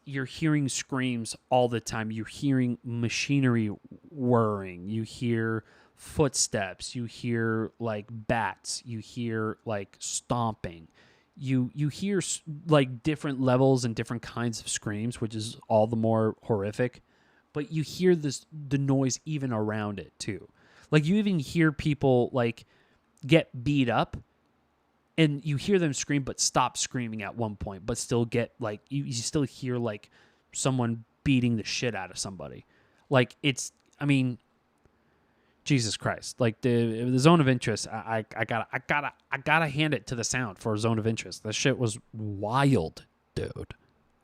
you're hearing screams all the time. You're hearing machinery whirring. You hear footsteps. You hear like bats. You hear like stomping. You hear like different levels and different kinds of screams, which is all the more horrific. But you hear the noise even around it too. Like you even hear people like get beat up, and you hear them scream, but stop screaming at one point, but still get like you still hear like someone beating the shit out of somebody. Like it's, I mean, Jesus Christ! Like the Zone of Interest, I gotta hand it to the sound for Zone of Interest. That shit was wild, dude.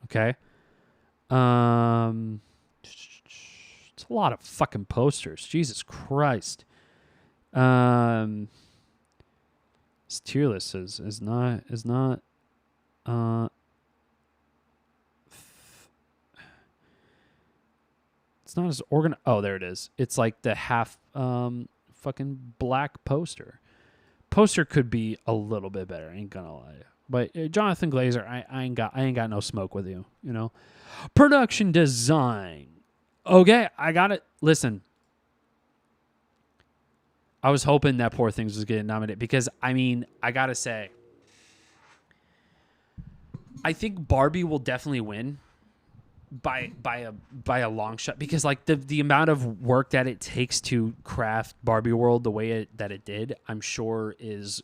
Okay. It's a lot of fucking posters. Jesus Christ. This tier list is not it's not as organized. Oh, there it is. It's like the half fucking black poster. Poster could be a little bit better, I ain't gonna lie. But Jonathan Glazer, I ain't got no smoke with you, Production design. Okay, I got it. Listen. I was hoping that Poor Things was getting nominated because, I mean, I gotta say, I think Barbie will definitely win by a long shot because like the amount of work that it takes to craft Barbie World the way that it did, I'm sure is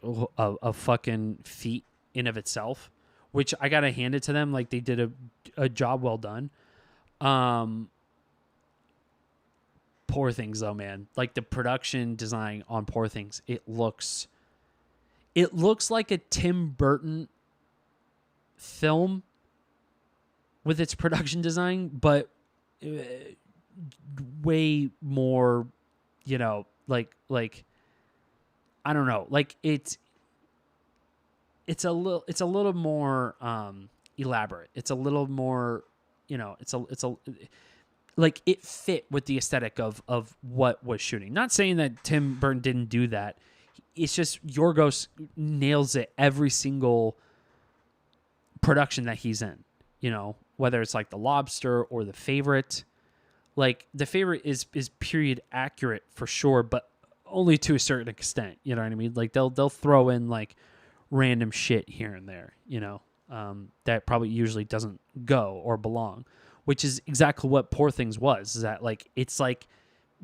a fucking feat in of itself, which I gotta hand it to them. Like they did a job well done. Poor Things though, man. Like the production design on Poor Things, it looks like a Tim Burton film with its production design, but way more, like I don't know, like it's a little more elaborate. It's a little more, it's a like it fit with the aesthetic of what was shooting. Not saying that Tim Burton didn't do that. It's just Yorgos nails it every single production that he's in, whether it's like The Lobster or The Favorite. Like The Favorite is period accurate for sure, but only to a certain extent. You know what I mean? Like they'll throw in like random shit here and there, that probably usually doesn't go or belong, which is exactly what Poor Things was. Is that like it's like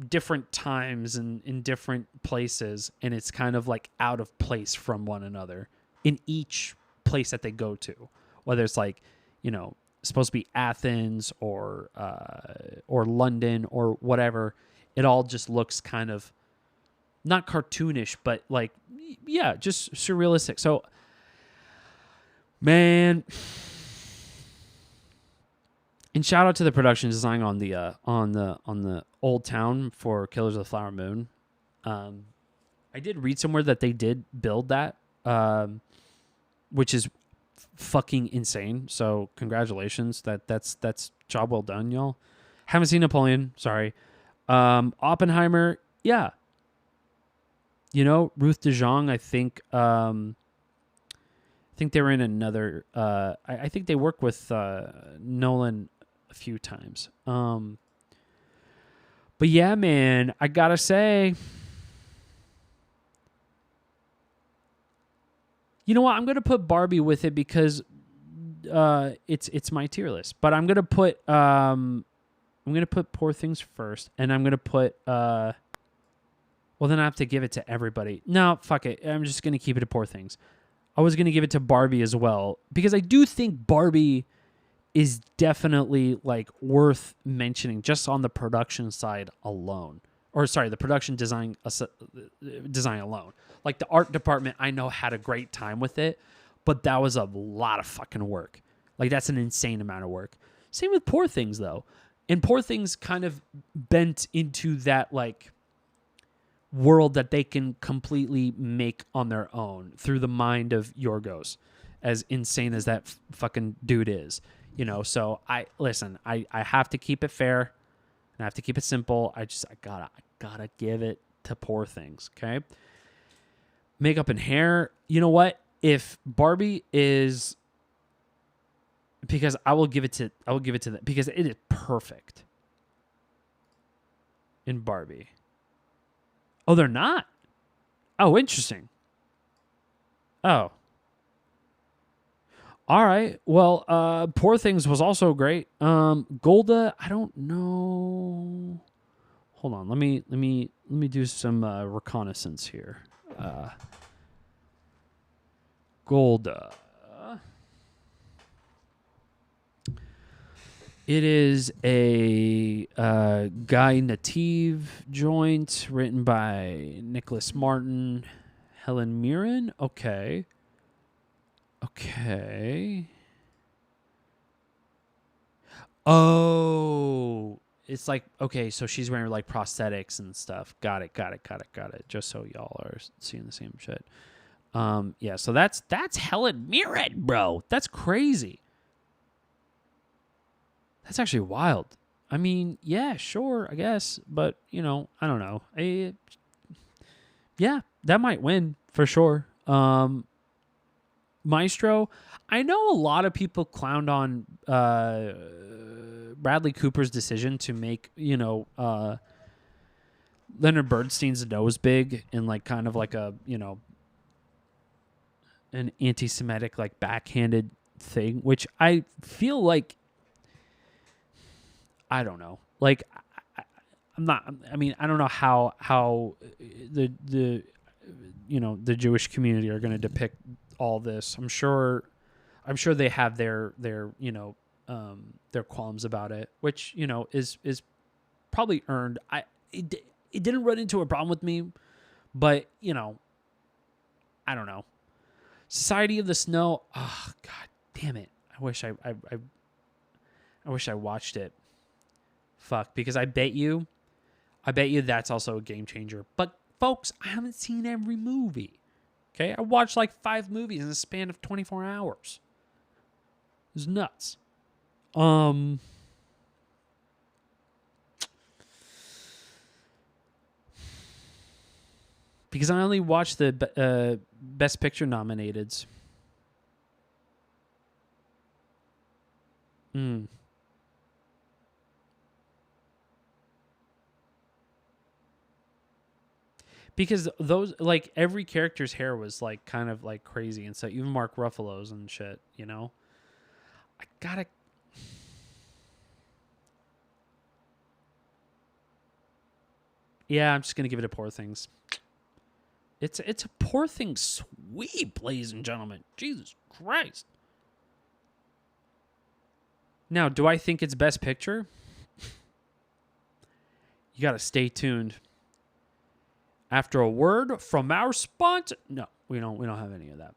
different times and in different places, and it's kind of like out of place from one another in each place that they go to, whether it's like, supposed to be Athens or London or whatever. It all just looks kind of not cartoonish, but like, yeah, just surrealistic. So, man, and shout out to the production design on the Old Town for Killers of the Flower Moon. I did read somewhere that they did build that, which is fucking insane. So congratulations. That's job well done, y'all. Haven't seen Napoleon. Sorry. Oppenheimer. Yeah. Ruth DeJong. I think they were in another. I think they worked with Nolan a few times. But yeah, man, I gotta say, you know what? I'm gonna put Barbie with it because it's my tier list. But I'm gonna put Poor Things first, and I'm gonna put well, then I have to give it to everybody. No, fuck it. I'm just gonna keep it to Poor Things. I was gonna give it to Barbie as well because I do think Barbie is definitely like worth mentioning just on the production side alone. Or sorry, the production design alone. Like the art department, I know had a great time with it, but that was a lot of fucking work. Like that's an insane amount of work. Same with Poor Things though. And Poor Things kind of bent into that like world that they can completely make on their own through the mind of Yorgos, as insane as that fucking dude is. So I have to keep it fair and I have to keep it simple. I gotta give it to Poor Things. Okay. Makeup and hair. You know what? If Barbie is, because I will give it to that because it is perfect in Barbie. Oh, they're not? Oh, interesting. Oh. All right. Well, Poor Things was also great. Golda, I don't know. Hold on. Let me do some reconnaissance here. Golda. It is a Guy Native joint written by Nicholas Martin, Helen Mirren. Okay. Oh, it's like, okay, so she's wearing like prosthetics and stuff. Got it. Just so y'all are seeing the same shit. Yeah, so that's Helen Mirren, bro. That's crazy. That's actually wild. I mean, yeah, sure, I guess. But, I don't know. Yeah, that might win for sure. Maestro, I know a lot of people clowned on Bradley Cooper's decision to make, Leonard Bernstein's nose big and like kind of like a, you know, an anti-Semitic like backhanded thing, which I feel like, I don't know, like I'm not. I mean, I don't know how the you know, the Jewish community are going to depict all this. I'm sure they have their you know, their qualms about it, which, you know, is probably earned. It didn't run into a problem with me, but, you know, I don't know. Society of the Snow. Oh God damn it! I wish I wish I watched it. Fuck, because I bet you that's also a game changer. But folks, I haven't seen every movie. Okay, I watched like 5 movies in the span of 24 hours. It was nuts. Because I only watched the Best Picture nominateds. Because those, like, every character's hair was like kind of like crazy and so even Mark Ruffalo's and shit, you know. I gotta. Yeah, I'm just gonna give it a Poor Things. It's a Poor Things sweep, ladies and gentlemen. Jesus Christ. Now, do I think it's Best Picture? You gotta stay tuned. After a word from our sponsor. No, we don't have any of that.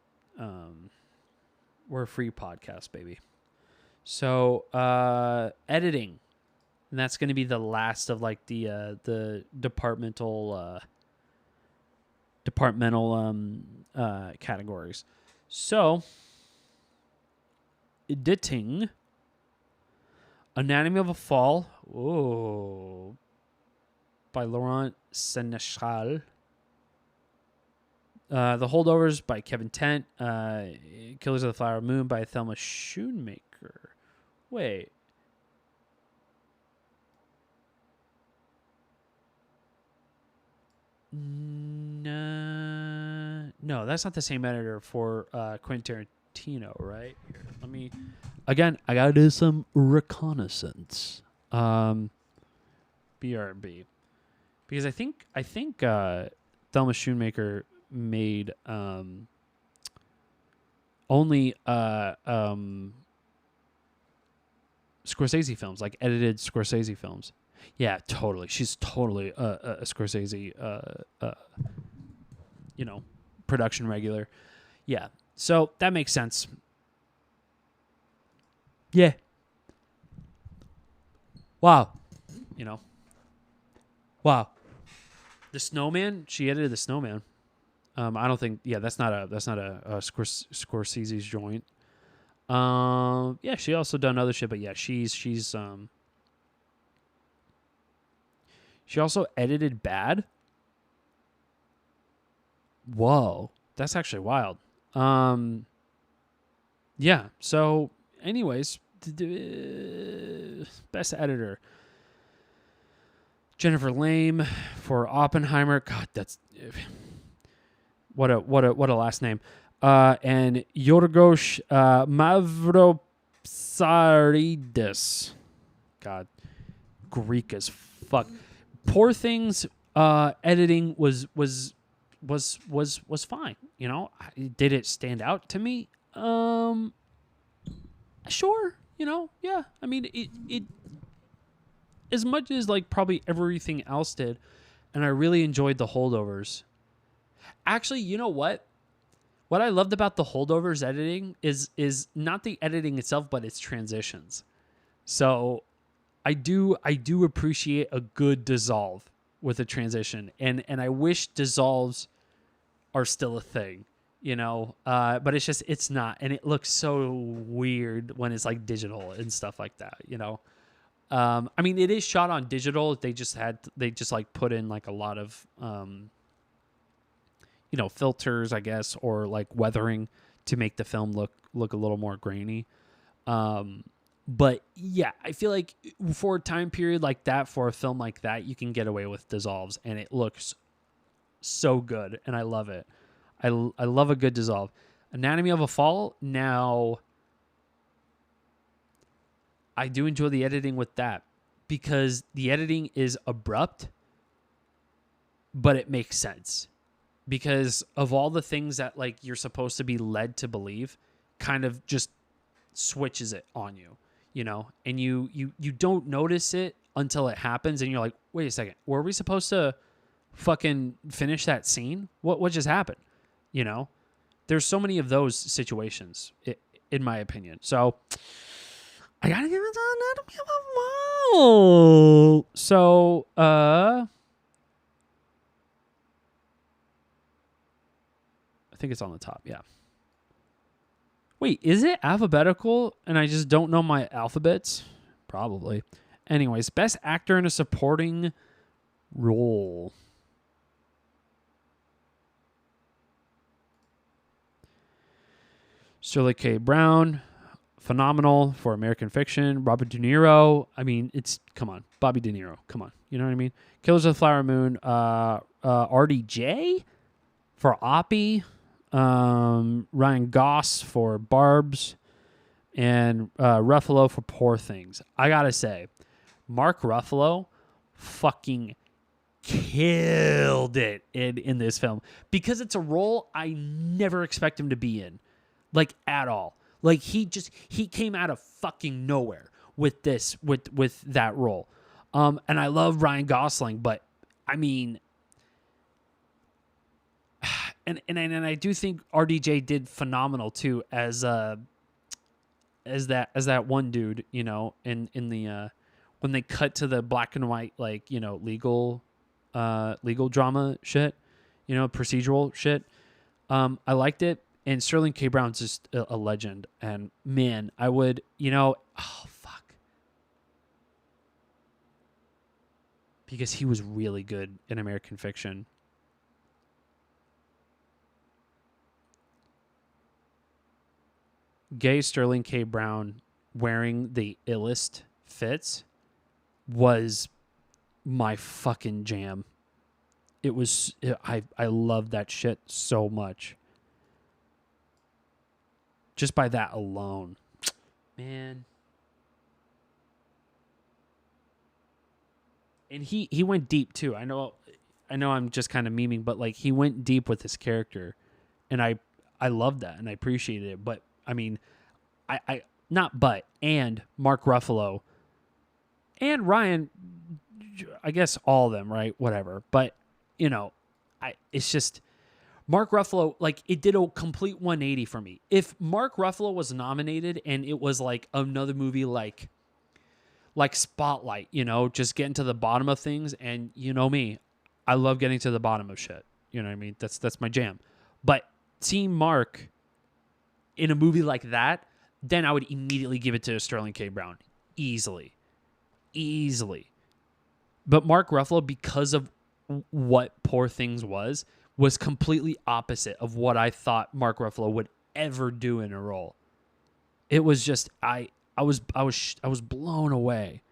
We're a free podcast, baby. So editing. And that's going to be the last of like the departmental categories. So editing. Anatomy of a Fall. Oh. By Laurent Seneschal. The Holdovers by Kevin Tent. Killers of the Flower Moon by Thelma Schoonmaker. Wait. No, that's not the same editor for Quentin Tarantino, right? Here, let me. Again, I gotta do some reconnaissance. BRB. Because I think Thelma Schoonmaker made only Scorsese films, like edited Scorsese films. Yeah, totally. She's totally a Scorsese, you know, production regular. Yeah, so that makes sense. Yeah. Wow. You know. Wow. The Snowman. She edited The Snowman. I don't think. Yeah, that's not a Scorsese's joint. Yeah, she also done other shit, but yeah, she's she also edited Bad. Whoa, that's actually wild. Yeah. So, anyways, best editor. Jennifer Lame for Oppenheimer. God, that's what a last name. And Yorgos Mavropsaridis. God, Greek as fuck. Poor Things editing was fine. You know, did it stand out to me? Sure. You know, yeah. I mean, it as much as like probably everything else did, and I really enjoyed The Holdovers. Actually, you know what? What I loved about The Holdovers editing is not the editing itself, but its transitions. So I do appreciate a good dissolve with a transition, and I wish dissolves are still a thing, you know. But it's not, and it looks so weird when it's like digital and stuff like that, you know. I mean, it is shot on digital. They just like put in like a lot of you know, filters, I guess, or like weathering to make the film look a little more grainy. But yeah, I feel like for a time period like that, for a film like that, you can get away with dissolves, and it looks so good, and I love it. I love a good dissolve. Anatomy of a Fall, now I do enjoy the editing with that because the editing is abrupt, but it makes sense because of all the things that like you're supposed to be led to believe, kind of just switches it on you, you know, and you don't notice it until it happens, and you're like, wait a second, were we supposed to fucking finish that scene? What just happened? You know, there's so many of those situations, in my opinion. So I gotta give it to Anatomy of a Fall. So I think it's on the top. Yeah. Wait, is it alphabetical and I just don't know my alphabets? Probably. Anyways, best actor in a supporting role. Sterling K. Brown, phenomenal for American Fiction. Robert De Niro. I mean, come on, Bobby De Niro. Come on, you know what I mean? Killers of the Flower Moon. RDJ for Oppie. Ryan Goss for Barbs, and Ruffalo for Poor Things. I gotta say, Mark Ruffalo fucking killed it in this film because it's a role I never expect him to be in, like at all. Like he came out of fucking nowhere with that role. And I love Ryan Gosling, but I mean, and I do think RDJ did phenomenal too as that one dude, you know, in the when they cut to the black and white, like, you know, legal drama shit, you know, procedural shit. I liked it, and Sterling K. Brown's just a legend, and man, I would, you know, oh fuck, because he was really good in American Fiction. Gay Sterling K. Brown wearing the illest fits was my fucking jam. I love that shit so much. Just by that alone. Man. And he went deep too. I know I'm just kind of memeing, but like he went deep with his character. And I loved that and I appreciated it. But I mean, and Mark Ruffalo and Ryan, I guess all of them, right? Whatever. But, you know, it's just Mark Ruffalo, like, it did a complete 180 for me. If Mark Ruffalo was nominated and it was like another movie like Spotlight, you know, just getting to the bottom of things, and you know me, I love getting to the bottom of shit. You know what I mean? That's my jam. But seeing Mark in a movie like that, then I would immediately give it to Sterling K. Brown. Easily. But Mark Ruffalo, because of what Poor Things was completely opposite of what I thought Mark Ruffalo would ever do in a role. It was just, I was blown away.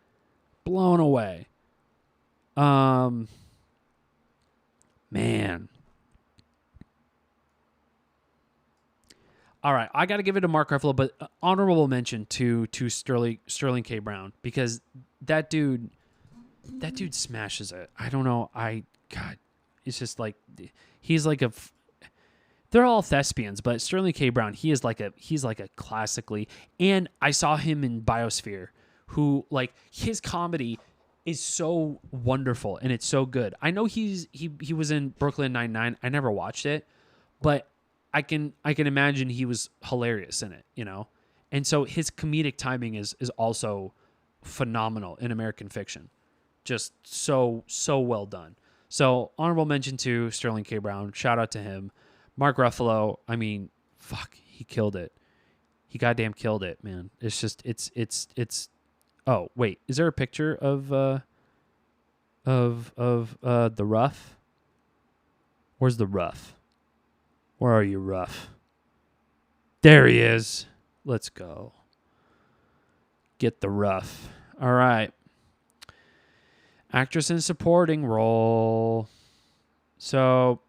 Man. All right, I got to give it to Mark Ruffalo, but honorable mention to Sterling K. Brown, because that dude smashes it. I don't know. God, it's just like he's like they're all thespians, but Sterling K. Brown, he's like a classically, and I saw him in Biosphere, who, like, his comedy is so wonderful and it's so good. I know he was in Brooklyn Nine-Nine. I never watched it, but I can imagine he was hilarious in it, you know? And so his comedic timing is also phenomenal in American Fiction. Just so well done. So honorable mention to Sterling K. Brown. Shout out to him. Mark Ruffalo, I mean, fuck, he killed it. He goddamn killed it, man. It's just it's oh, wait, is there a picture of the Rough? Where's the Rough? Where are you, Rough? There he is. Let's go. get the rough. All right. Actress in supporting role. So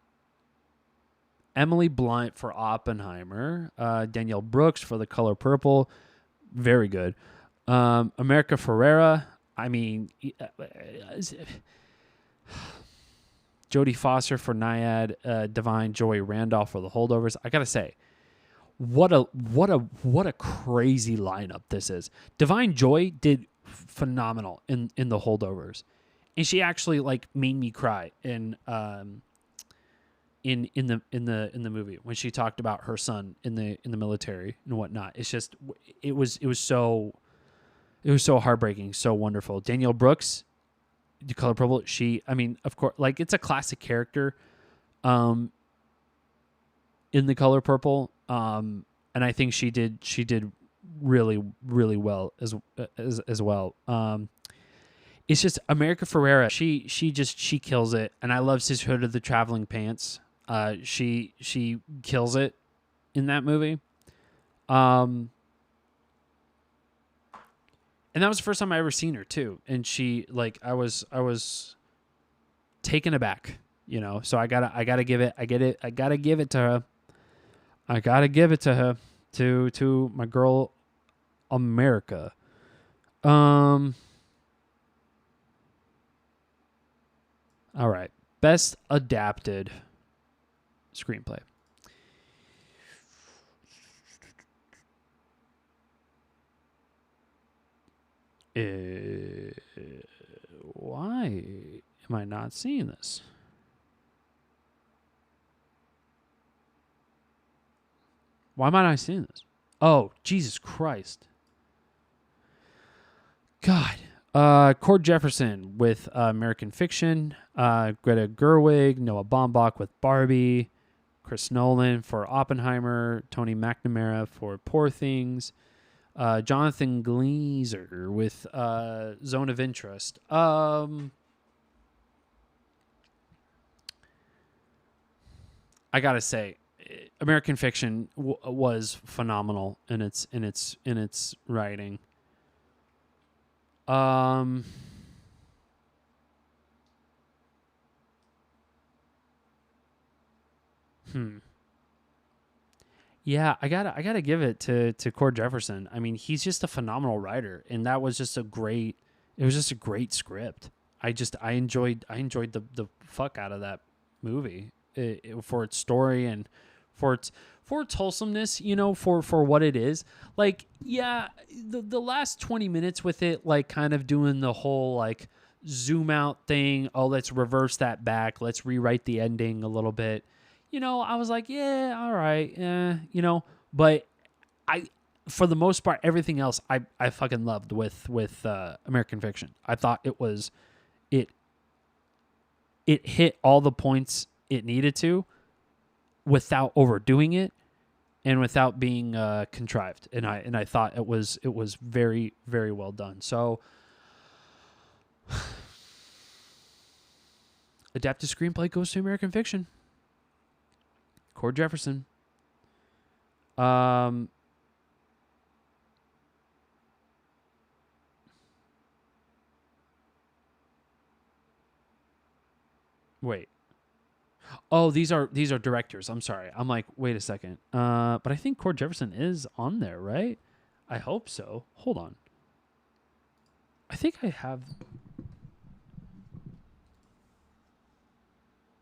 Emily Blunt for Oppenheimer. Danielle Brooks for The Color Purple. Very good. America Ferrera. I mean, Jodie Foster for Naiad. Divine Joy Randolph for The Holdovers. I gotta say, what a crazy lineup this is. Divine Joy did phenomenal in The Holdovers, and she actually like made me cry in the movie when she talked about her son in the military and whatnot. It's just it was so heartbreaking, so wonderful. Danielle Brooks, The Color Purple. I mean, of course, like it's a classic character, in The Color Purple, and I think she did really well as well. It's just America Ferrera. She kills it, and I love Sisterhood of the Traveling Pants. She kills it in that movie. And that was the first time I ever seen her too. And she like I was taken aback, you know. So I gotta give it to her. I gotta give it to her, to my girl America. All right. Best adapted screenplay. Why am I not seeing this? Why am I not seeing this? Oh, Jesus Christ. God. Cord Jefferson with American Fiction. Greta Gerwig, Noah Baumbach with Barbie. Chris Nolan for Oppenheimer. Tony McNamara for Poor Things. Jonathan Glazer with Zone of Interest. I gotta say, American Fiction was phenomenal in its writing. Yeah, I gotta give it to Cord Jefferson. I mean, he's just a phenomenal writer, and that was just it was just a great script. I enjoyed the fuck out of that movie for its story and for its wholesomeness, you know, for what it is. Like, yeah, the last 20 minutes with it, like kind of doing the whole like zoom out thing. Oh, let's reverse that back. Let's rewrite the ending a little bit. You know, I was like, yeah, all right, you know, but for the most part, everything else I fucking loved with American Fiction. I thought it hit all the points it needed to without overdoing it and without being contrived. And I thought it was very, very well done. So adapted screenplay goes to American Fiction. Cord Jefferson. Wait. Oh, these are directors. I'm sorry. I'm like, wait a second. But I think Cord Jefferson is on there, right? I hope so. Hold on. I think I have.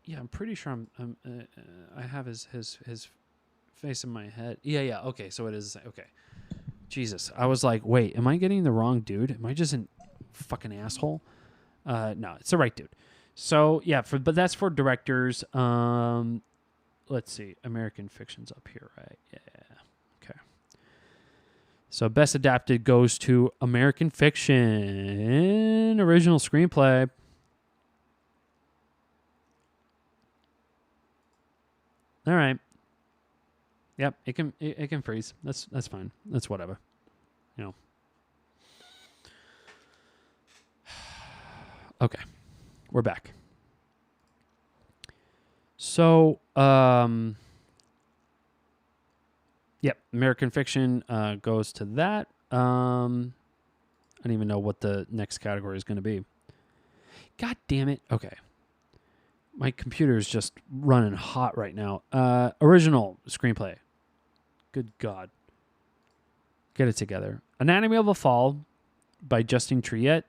Yeah, I'm pretty sure I have his face in my head. Yeah. Okay, so it is. Okay. Jesus, I was like, wait, am I getting the wrong dude? Am I just a fucking asshole? No, it's the right dude. So yeah, but that's for directors. Let's see, American Fiction's up here, right? Yeah. Okay. So best adapted goes to American Fiction, original screenplay. All right. Yep, it can freeze. That's fine. That's whatever. You know. Okay. We're back. So, yep, American Fiction goes to that. don't even know what the next category is going to be. God damn it. Okay. My computer is just running hot right now. Original screenplay. Good God. Get it together. Anatomy of a Fall by Justine Triet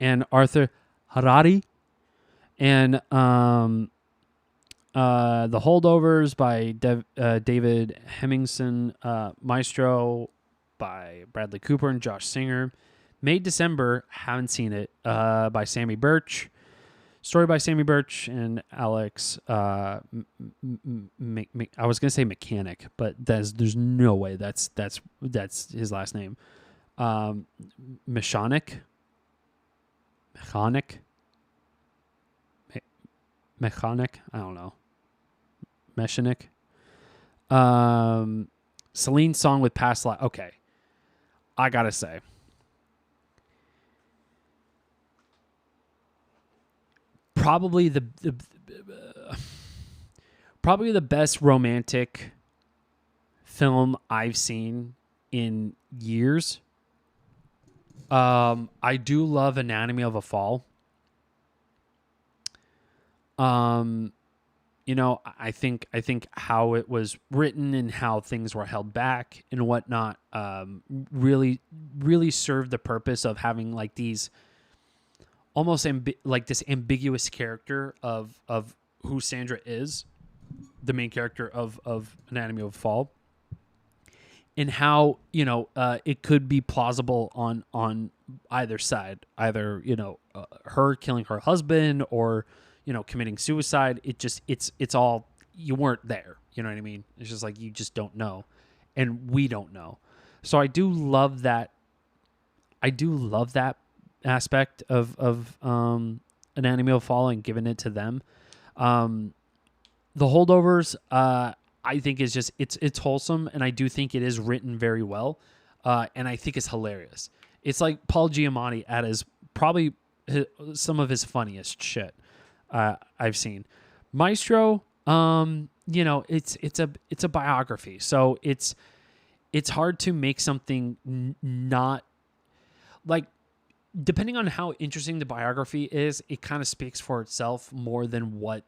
and Arthur Harari. And The Holdovers by David Hemmingson. Maestro by Bradley Cooper and Josh Singer. May December, haven't seen it, by Sammy Birch. Story by Sammy Birch and Alex. I was gonna say Mechanic, but there's no way that's his last name. Mechanic. I don't know. Mechanic. Celine Song with Past Life. Okay, I gotta say. Probably the best romantic film I've seen in years. I do love Anatomy of a Fall. I think how it was written and how things were held back and whatnot really served the purpose of having like these almost like this ambiguous character of who Sandra is, the main character of Anatomy of a Fall, and how it could be plausible on either side, either her killing her husband or committing suicide. It's all, you weren't there, you know what I mean? It's just like you just don't know, and we don't know. So I do love that aspect of Anatomy of a Fall and giving it to them. The Holdovers, I think is just it's wholesome, and I do think it is written very well, and I think it's hilarious. It's like Paul Giamatti at his probably some of his funniest shit I've seen. Maestro, it's a biography, so it's hard to make something not like. Depending on how interesting the biography is, it kind of speaks for itself more than what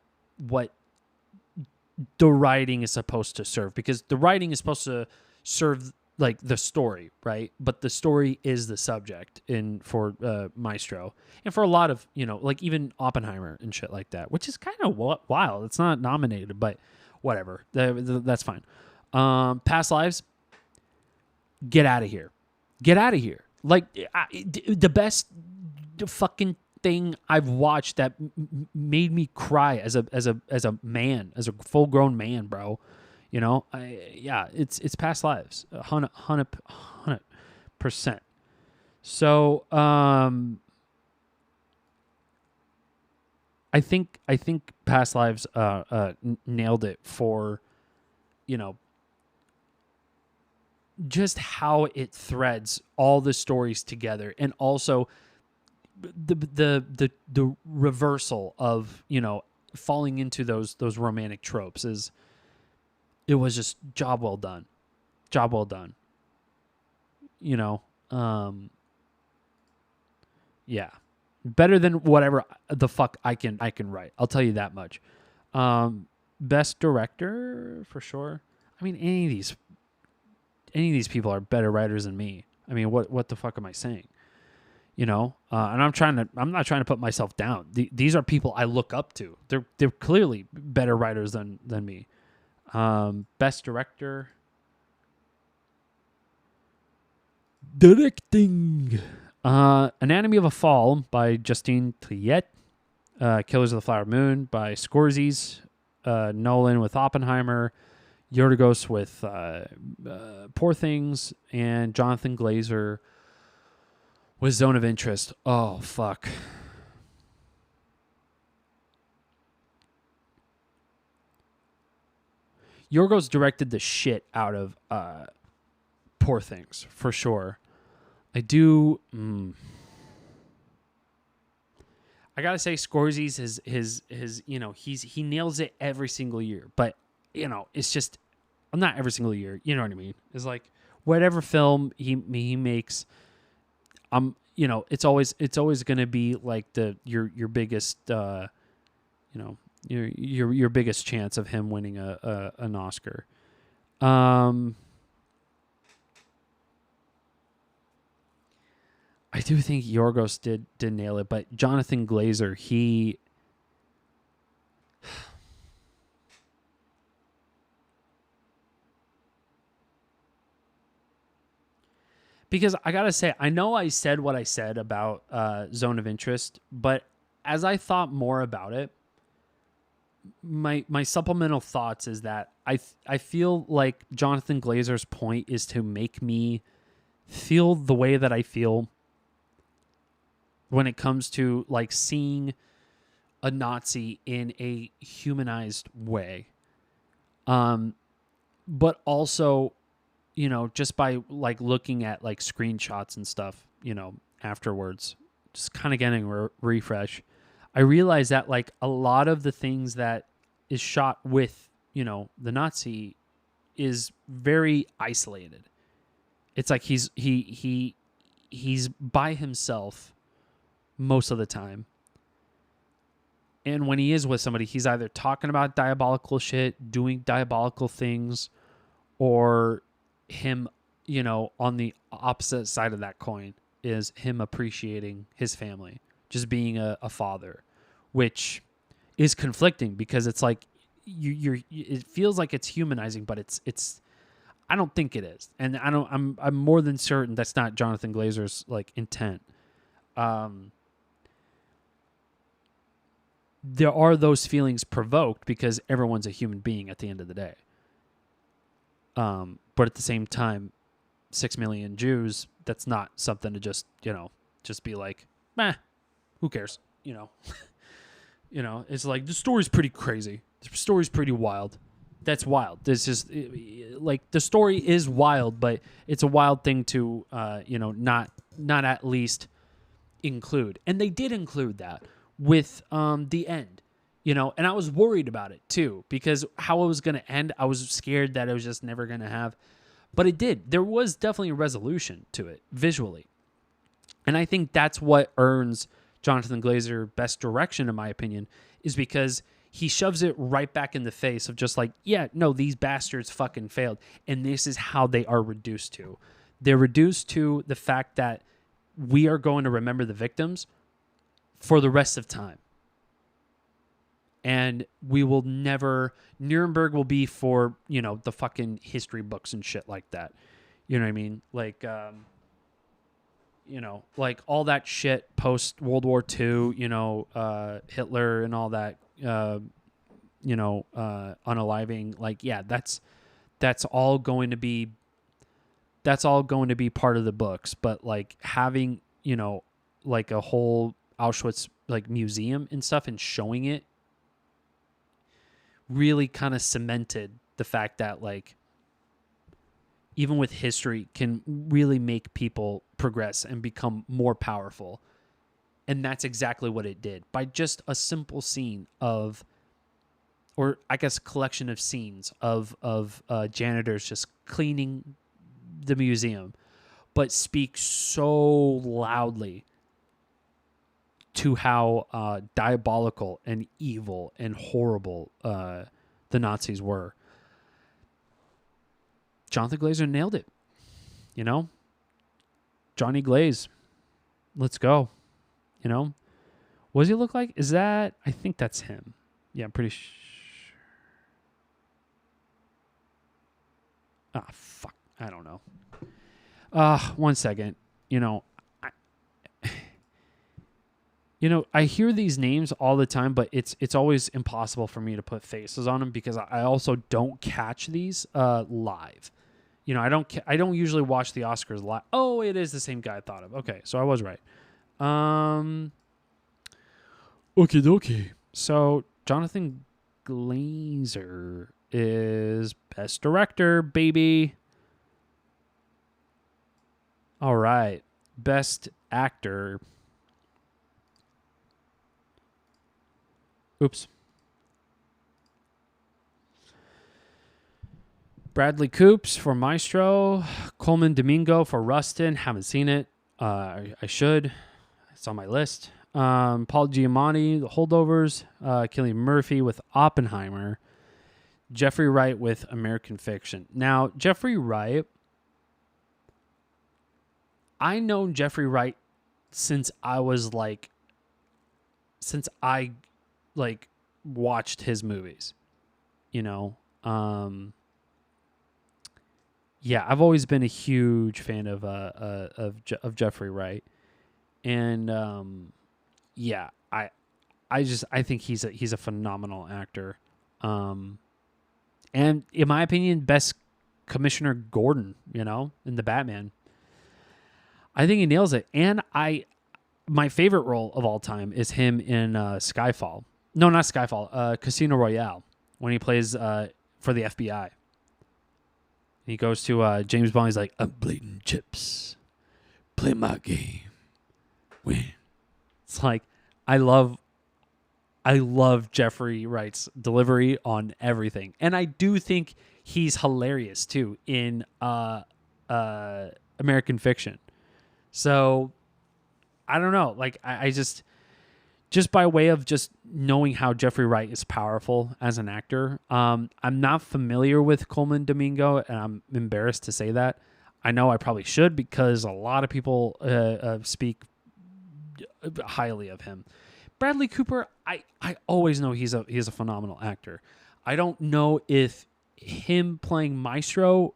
the writing is supposed to serve, because the writing is supposed to serve like the story, right? But the story is the subject for Maestro, and for a lot of like even Oppenheimer and shit like that, which is kind of wild. It's not nominated, but whatever, that's fine. Past Lives, get out of here. Like the best fucking thing I've watched that made me cry as a man, as a full grown man, bro. It's Past Lives, 100%. So I think Past Lives nailed it for just how it threads all the stories together, and also the reversal of falling into those romantic tropes it was just job well done. Yeah, better than whatever the fuck I can write, I'll tell you that much. Best director for sure. I mean, any of these people are better writers than me. I mean, what the fuck am I saying? And I'm not trying to put myself down. These are people I look up to. They're clearly better writers than me. Best director. Directing. Anatomy of a Fall by Justine Triet. Killers of the Flower Moon by Scorsese. Nolan with Oppenheimer. Yorgos with Poor Things, and Jonathan Glazer with Zone of Interest. Oh, fuck. Yorgos directed the shit out of Poor Things, for sure. I do... I gotta say, Scorsese, his he nails it every single year, but it's just not every single year. You know what I mean? It's like whatever film he makes, it's always going to be like your biggest your biggest chance of him winning an Oscar. I do think Yorgos did nail it, but Jonathan Glazer, because I gotta say, I know I said what I said about Zone of Interest, but as I thought more about it, my supplemental thoughts is that I feel like Jonathan Glazer's point is to make me feel the way that I feel when it comes to like seeing a Nazi in a humanized way. But also, just by like looking at like screenshots and stuff, afterwards, just kind of getting a refresh, I realized that like a lot of the things that is shot with, the Nazi is very isolated. It's like he's by himself most of the time. And when he is with somebody, he's either talking about diabolical shit, doing diabolical things, or him, on the opposite side of that coin is him appreciating his family, just being a father, which is conflicting because it's like it feels like it's humanizing, but it's I don't think it is. And I'm more than certain that's not Jonathan Glazer's like intent. There are those feelings provoked because everyone's a human being at the end of the day. But at the same time, 6 million Jews, that's not something to just be like, meh, who cares? It's like the story's pretty crazy. The story's pretty wild. That's wild. This is like the story is wild, but it's a wild thing to not at least include. And they did include that with the end. And I was worried about it too, because how it was going to end, I was scared that it was just never going to have, but it did. There was definitely a resolution to it visually. And I think that's what earns Jonathan Glazer best direction, in my opinion, is because he shoves it right back in the face of just like, yeah, no, these bastards fucking failed. And this is how they are reduced to. They're reduced to the fact that we are going to remember the victims for the rest of time. And we will never, Nuremberg will be for, the fucking history books and shit like that. You know what I mean? Like, like all that shit post World War II, Hitler and all that, unaliving, like, yeah, that's all going to be part of the books. But like having, like a whole Auschwitz like museum and stuff and showing it really kind of cemented the fact that like even with history can really make people progress and become more powerful. And that's exactly what it did by just a simple scene of, or I guess collection of scenes of janitors just cleaning the museum, but speak so loudly to how diabolical and evil and horrible the Nazis were. Jonathan Glazer nailed it. Johnny Glaze. Let's go. What does he look like? Is that... I think that's him. Yeah, I'm pretty sure. Ah, fuck. I don't know. 1 second. I hear these names all the time, but it's always impossible for me to put faces on them because I also don't catch these live. I don't usually watch the Oscars live. Oh, it is the same guy I thought of. Okay, so I was right. Okie dokie. So Jonathan Glazer is Best Director, baby. All right. Best Actor. Oops. Bradley Coops for Maestro. Coleman Domingo for Rustin. Haven't seen it. I should. It's on my list. Paul Giamatti, The Holdovers. Cillian Murphy with Oppenheimer. Jeffrey Wright with American Fiction. Now, Jeffrey Wright, I known Jeffrey Wright since I watched his movies. You know, yeah, I've always been a huge fan of Jeffrey Wright, and yeah, I think he's a phenomenal actor, and in my opinion, best Commissioner Gordon, you know, in the Batman. I think he nails it, and my favorite role of all time is him in Skyfall. No, not Skyfall. Casino Royale, when he plays for the FBI. He goes to James Bond. He's like, "I'm bleeding chips. Play my game. Win." It's like I love Jeffrey Wright's delivery on everything, and I do think he's hilarious too in American Fiction. So I don't know. Like I just by way of just knowing how Jeffrey Wright is powerful as an actor. I'm not familiar with Coleman Domingo, and I'm embarrassed to say that. I know I probably should because a lot of people speak highly of him. Bradley Cooper, I always know he's a phenomenal actor. I don't know if him playing Maestro,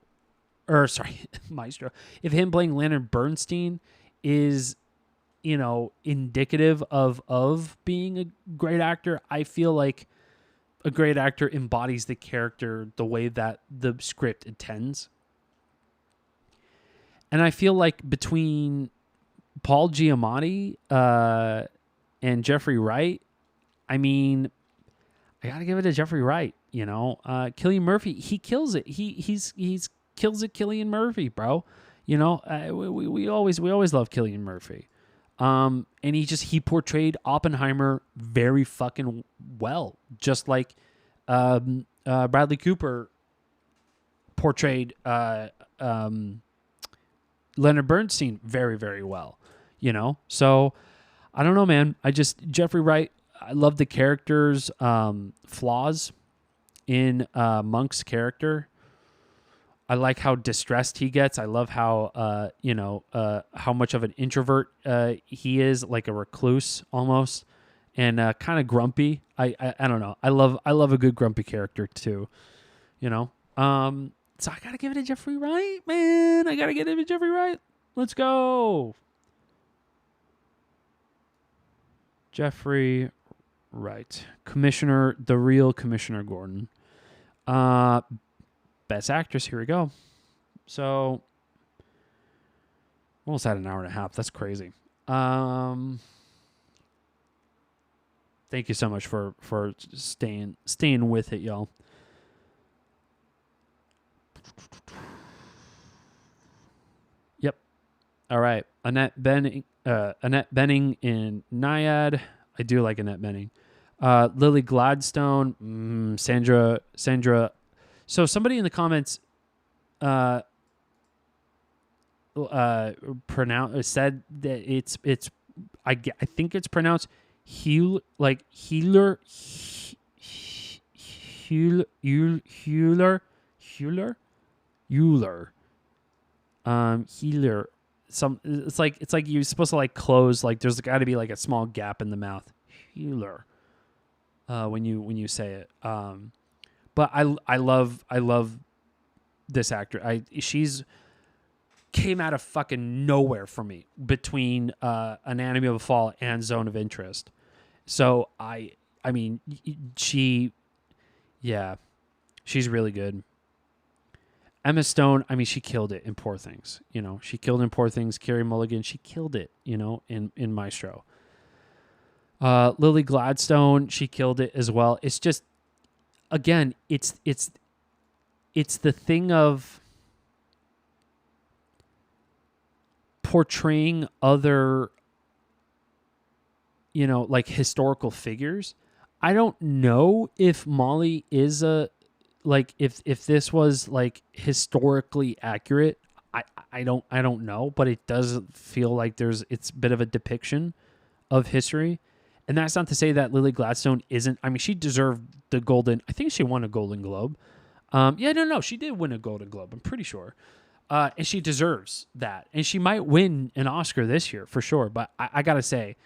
if him playing Leonard Bernstein is, you know, indicative of being a great actor. I feel like a great actor embodies the character the way that the script intends. And I feel like between Paul Giamatti and Jeffrey Wright, I mean, I gotta give it to Jeffrey Wright. You know, Cillian Murphy, he kills it. He's kills it, Cillian Murphy, bro. You know, we always love Cillian Murphy. And he portrayed Oppenheimer very fucking well, just like Bradley Cooper portrayed Leonard Bernstein very, very well, you know? So I don't know, man. Jeffrey Wright, I love the character's flaws in Monk's character. I like how distressed he gets. I love how, how much of an introvert he is, like a recluse almost, and kind of grumpy. I don't know. I love a good grumpy character too, you know? So I got to give it to Jeffrey Wright, man. I got to give it to Jeffrey Wright. Let's go. Jeffrey Wright. Commissioner, the real Commissioner Gordon. Best actress, here we go. So, almost had an hour and a half. That's crazy. Thank you so much for staying with it, y'all. Yep. All right. Annette Bening in Naiad. I do like Annette Bening. Lily Gladstone, Sandra. So somebody in the comments said that it's I think it's pronounced healer. Healer. It's like you're supposed to like close, like there's got to be like a small gap in the mouth. Healer. When you say it. But I love this actor. She's came out of fucking nowhere for me between Anatomy of a Fall and Zone of Interest. So I mean she's really good. Emma Stone, I mean, she killed it in Poor Things. You know, she killed in Poor Things. Carey Mulligan, she killed it, you know, in Maestro. Lily Gladstone, she killed it as well. It's just, again, it's the thing of portraying other, you know, like historical figures. I don't know if Molly is a like if this was like historically accurate, I don't know, but it does feel like it's a bit of a depiction of history. And that's not to say that Lily Gladstone isn't. I mean, she deserved the golden. I think she won a Golden Globe. Yeah, no, she did win a Golden Globe. I'm pretty sure. And she deserves that. And she might win an Oscar this year for sure. But I got to say,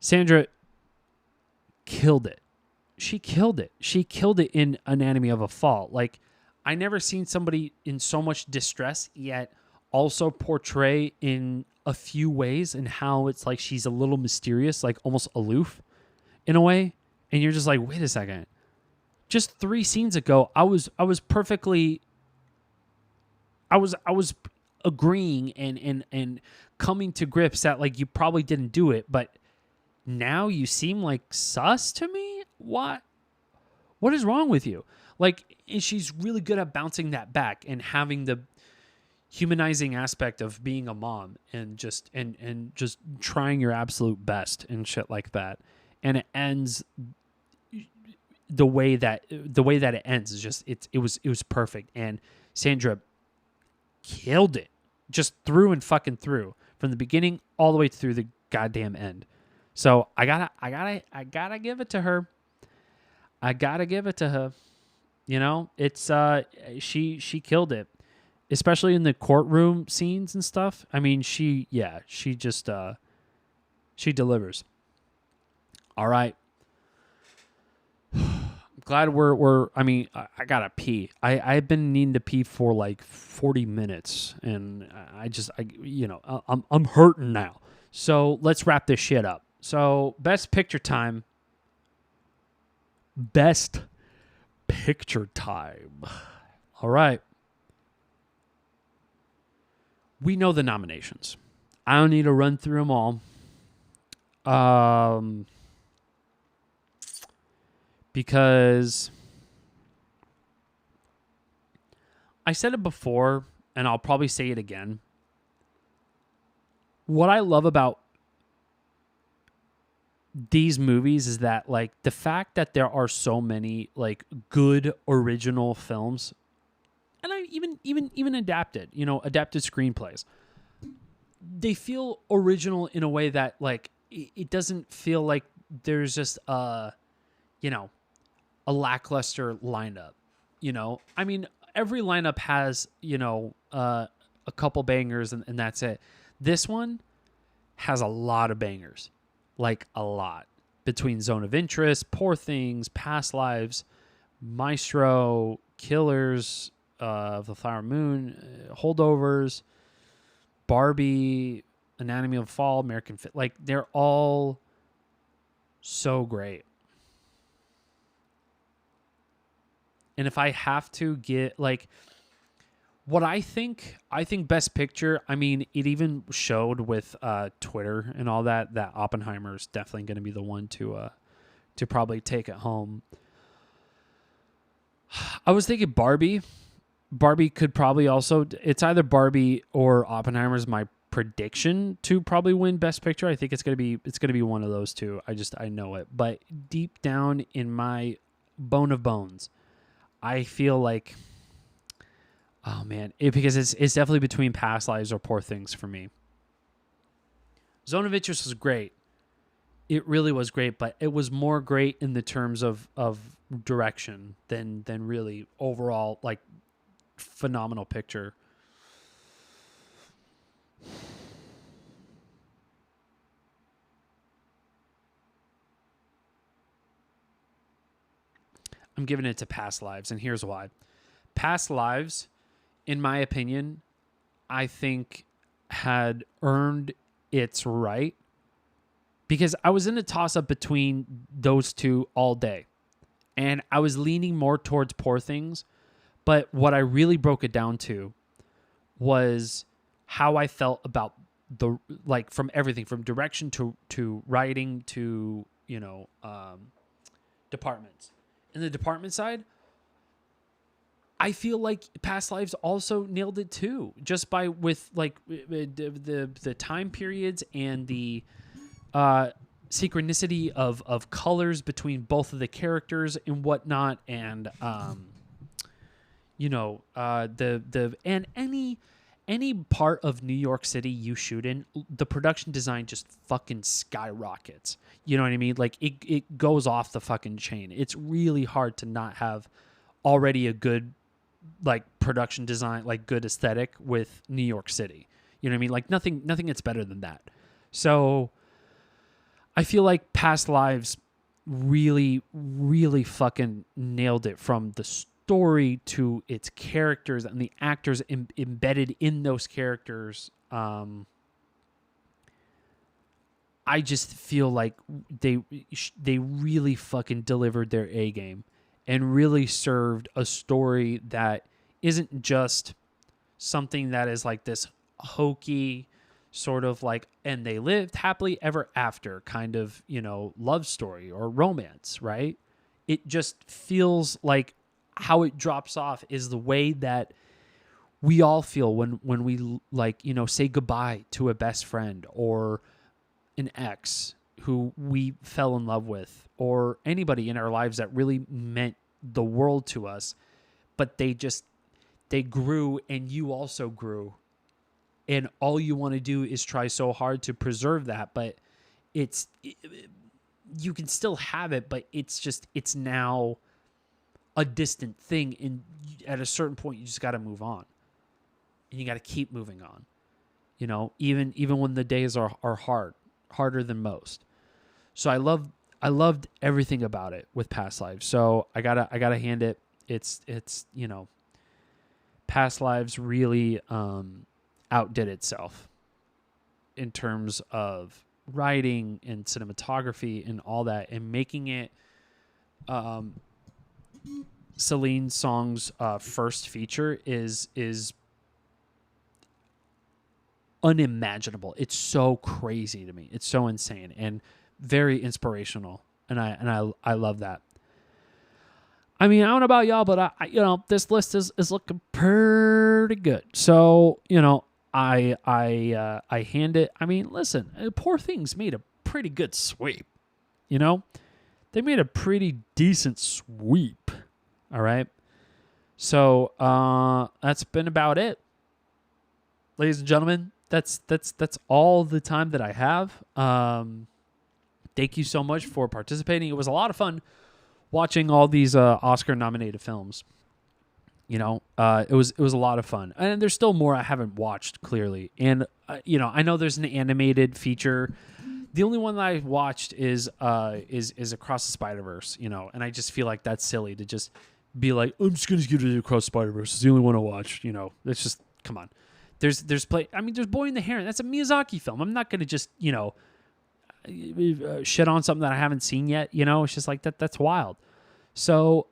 Sandra killed it. She killed it. She killed it in Anatomy of a Fall. Like, I never seen somebody in so much distress yet also portray in a few ways and how it's like she's a little mysterious, like almost aloof in a way. And you're just like, wait a second. Just 3 scenes ago, I was perfectly I was agreeing and coming to grips that like you probably didn't do it, but now you seem like sus to me? What is wrong with you? Like, and she's really good at bouncing that back and having the humanizing aspect of being a mom and just trying your absolute best and shit like that. And it ends the way that it ends is just it was perfect. And Sandra killed it, just through and fucking through, from the beginning all the way through the goddamn end. So I gotta give it to her. I gotta give it to her. You know, it's she killed it, especially in the courtroom scenes and stuff. I mean, she just she delivers. All right. I'm glad we're I mean, I gotta pee. I've been needing to pee for like 40 minutes, and I'm hurting now. So let's wrap this shit up. So best picture time. Best picture time. All right. We know the nominations. I don't need to run through them all. Because I said it before, and I'll probably say it again. What I love about these movies is that, like, the fact that there are so many like good original films, and I even adapted screenplays, they feel original in a way that like it doesn't feel like there's just a lackluster lineup. I mean, every lineup has a couple bangers and that's it. This one has a lot of bangers. Like a lot, between Zone of Interest, Poor Things, Past Lives, Maestro, Killers of the Flower Moon, Holdovers, Barbie, Anatomy of a Fall, American Fit. Like, they're all so great. And if I have to get like what I think Best Picture, I mean, it even showed with Twitter and all that Oppenheimer's definitely going to be the one to probably take it home. I was thinking Barbie. Barbie could probably also, it's either Barbie or Oppenheimer's my prediction to probably win Best Picture. I think it's going to be one of those two. I know it. But deep down in my bone of bones, I feel like, oh man, because it's definitely between Past Lives or Poor Things for me. Zone of Interest was great. It really was great, but it was more great in the terms of direction than really overall like phenomenal picture. I'm giving it to Past Lives, and here's why. Past Lives, in my opinion, I think had earned its right, because I was in a toss-up between those two all day, and I was leaning more towards Poor Things, but what I really broke it down to was how I felt about the, like, from everything, from direction to writing to, departments. In the department side, I feel like Past Lives also nailed it too, just with like the time periods and the synchronicity of colors between both of the characters and whatnot, and and any part of New York City you shoot in, the production design just fucking skyrockets. You know what I mean? Like it goes off the fucking chain. It's really hard to not have already a good like production design, like good aesthetic with New York City. You know what I mean? Like nothing gets better than that. So I feel like Past Lives really, really fucking nailed it, from the story to its characters and the actors embedded in those characters. I just feel like they really fucking delivered their A game and really served a story that isn't just something that is like this hokey sort of like, and they lived happily ever after kind of, love story or romance, right? It just feels like how it drops off is the way that we all feel when we like, say goodbye to a best friend or an ex who we fell in love with, or anybody in our lives that really meant the world to us, but they grew and you also grew. And all you want to do is try so hard to preserve that, but you can still have it, but it's now a distant thing. And at a certain point, you just got to move on, and you got to keep moving on. Even when the days are harder than most. So I loved everything about it with Past Lives. So I gotta hand it. It's Past Lives really outdid itself in terms of writing and cinematography and all that, and making it Celine Song's first feature is unimaginable. It's so crazy to me. It's so insane and very inspirational, and I love that. I mean, I don't know about y'all, but I this list is looking pretty good. So, I hand it. I mean, listen, Poor Things made a pretty good sweep. They made a pretty decent sweep. All right. So, that's been about it. Ladies and gentlemen, that's all the time that I have. Thank you so much for participating. It was a lot of fun watching all these Oscar nominated films. It was a lot of fun, and there's still more I haven't watched, clearly. And I know there's an animated feature. The only one that I watched is Across the Spider-Verse. And I just feel like that's silly to just be like, I'm just gonna give it Across the Spider-Verse. It's the only one I watch. It's just, come on. There's Boy in the Heron. That's a Miyazaki film. I'm not gonna just shit on something that I haven't seen yet. It's just like that. That's wild. So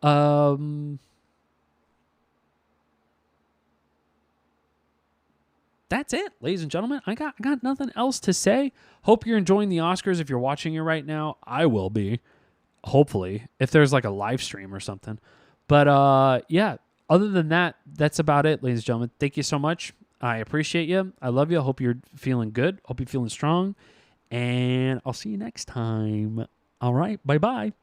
that's it, ladies and gentlemen. I got nothing else to say. Hope you're enjoying the Oscars. If you're watching it right now, I will be. Hopefully, if there's like a live stream or something. But yeah, other than that, that's about it, ladies and gentlemen. Thank you so much. I appreciate you. I love you. I hope you're feeling good. Hope you're feeling strong. And I'll see you next time. All right. Bye-bye.